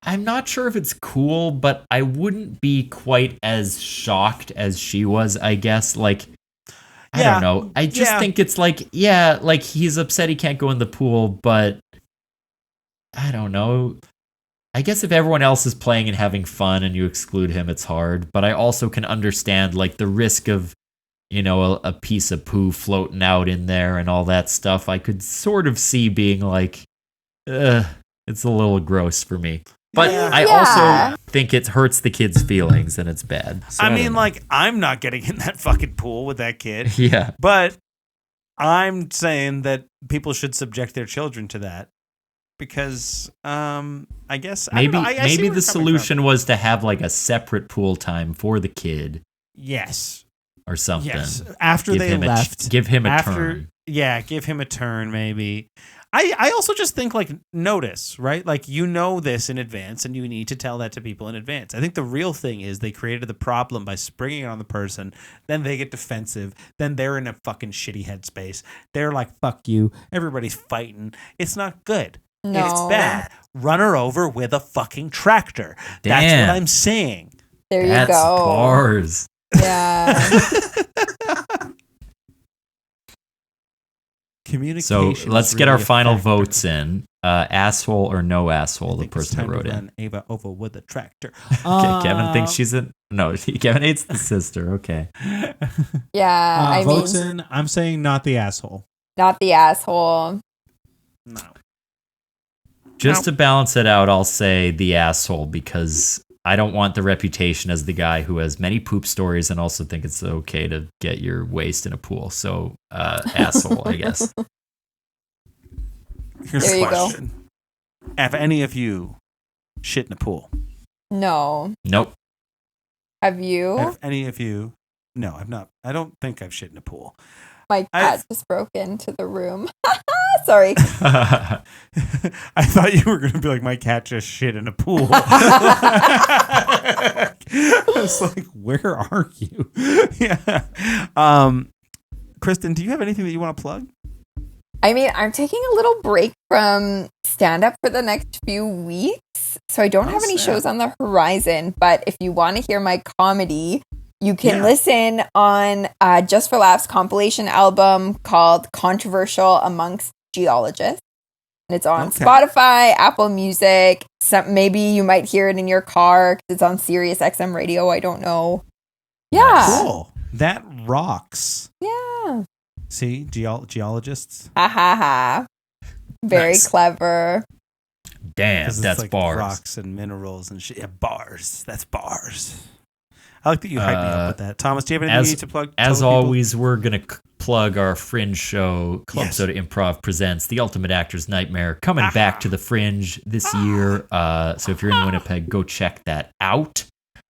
I'm not sure if it's cool, but I wouldn't be quite as shocked as she was, I guess. Like, I Yeah. don't know. I just Yeah. think it's like, yeah, like he's upset he can't go in the pool, but I don't know. I guess if everyone else is playing and having fun and you exclude him, it's hard. But I also can understand like the risk of, you know, a piece of poo floating out in there and all that stuff. I could sort of see being like, it's a little gross for me. But Yeah. I also think it hurts the kid's feelings and it's bad. So I don't mean, know. like, I'm not getting in that fucking pool with that kid. Yeah. But I'm saying that people should subject their children to that because I guess I Maybe don't know. I see maybe where the you're coming solution was to have like a separate pool time for the kid from. Yes. or something. Yes. After Give they him left. give him a turn. Yeah, give him a turn maybe. I also just think like notice, right? Like you know this in advance and you need to tell that to people in advance. I think the real thing is they created the problem by springing it on the person, then they get defensive, then they're in a fucking shitty headspace. They're like, fuck you. Everybody's fighting. It's not good. No. It's bad. Run her over with a fucking tractor. That's Damn. what I'm saying. There you That's go. bars. Yeah. Communication. So let's is get our really a final factor. votes in. Asshole or no asshole, the think it's person who time to wrote in. run Ava over with a tractor. Okay, Kevin thinks she's a no. Kevin hates the sister. Okay, Yeah. I mean, votes in. I'm saying not the asshole. not the asshole. No. just to balance it out, I'll say the asshole because I don't want the reputation as the guy who has many poop stories and also think it's okay to get your waste in a pool. So, asshole, I guess. Here's There a you question. Have any of you shit in a pool? No. Nope. Have you? Have any of you? No, I've not. I don't think I've shit in a pool. My cat I've- just broke into the room. Sorry. I thought you were going to be like, my cat just shit in a pool. I was like, where are you? Yeah. Kristen, do you have anything that you want to plug? I mean, I'm taking a little break from stand-up for the next few weeks, so I don't have any snap. shows on the horizon. But if you want to hear my comedy, you can Yeah. listen on Just for Laughs compilation album called Controversial Amongst Geologists. And it's on Okay. Spotify, Apple Music. Maybe you might hear it in your car 'cause it's on Sirius XM radio. I don't know. Yeah. Cool. That rocks. Yeah. See, geologists. Ha ha ha. Very Nice. clever. Damn, 'Cause it's that's like bars. rocks and minerals and shit. Yeah, bars. That's bars. I like that you hyped me up with that. Thomas, do you have anything you need to plug? Tell As the people? always, we're going to plug our Fringe show, Club Yes. Soda Improv presents The Ultimate Actor's Nightmare, coming back to the Fringe this year. So if you're in Winnipeg, go check that out.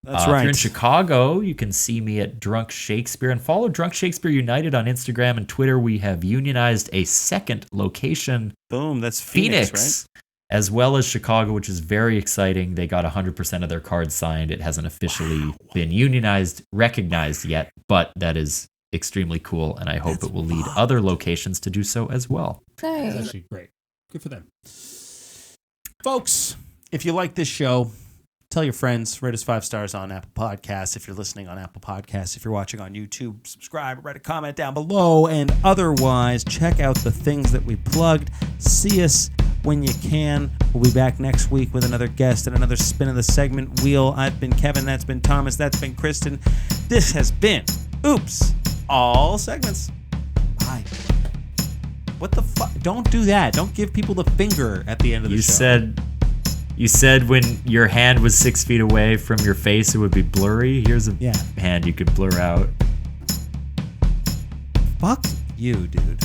That's If you're in right. Chicago, you can see me at Drunk Shakespeare and follow Drunk Shakespeare United on Instagram and Twitter. We have unionized a second location, Boom. That's Phoenix, right? as well as Chicago, which is very exciting. They got 100% of their cards signed. It hasn't officially been unionized, recognized yet, but that is extremely cool, and I hope it will lead other locations to do so as well. That's Nice. actually great. Good for them. Folks, if you like this show, tell your friends, rate us 5 stars on Apple Podcasts. If you're listening on Apple Podcasts, if you're watching on YouTube, subscribe, write a comment down below. And otherwise, check out the things that we plugged. See us when you can. We'll be back next week with another guest and another spin of the segment wheel. I've been Kevin. That's been Thomas. That's been Kristen. This has been Oops, All Segments. Bye. What the fuck? Don't do that. Don't give people the finger at the end of the show. You said when your hand was 6 feet away from your face, it would be blurry. Here's a hand you could blur out. Fuck you, dude.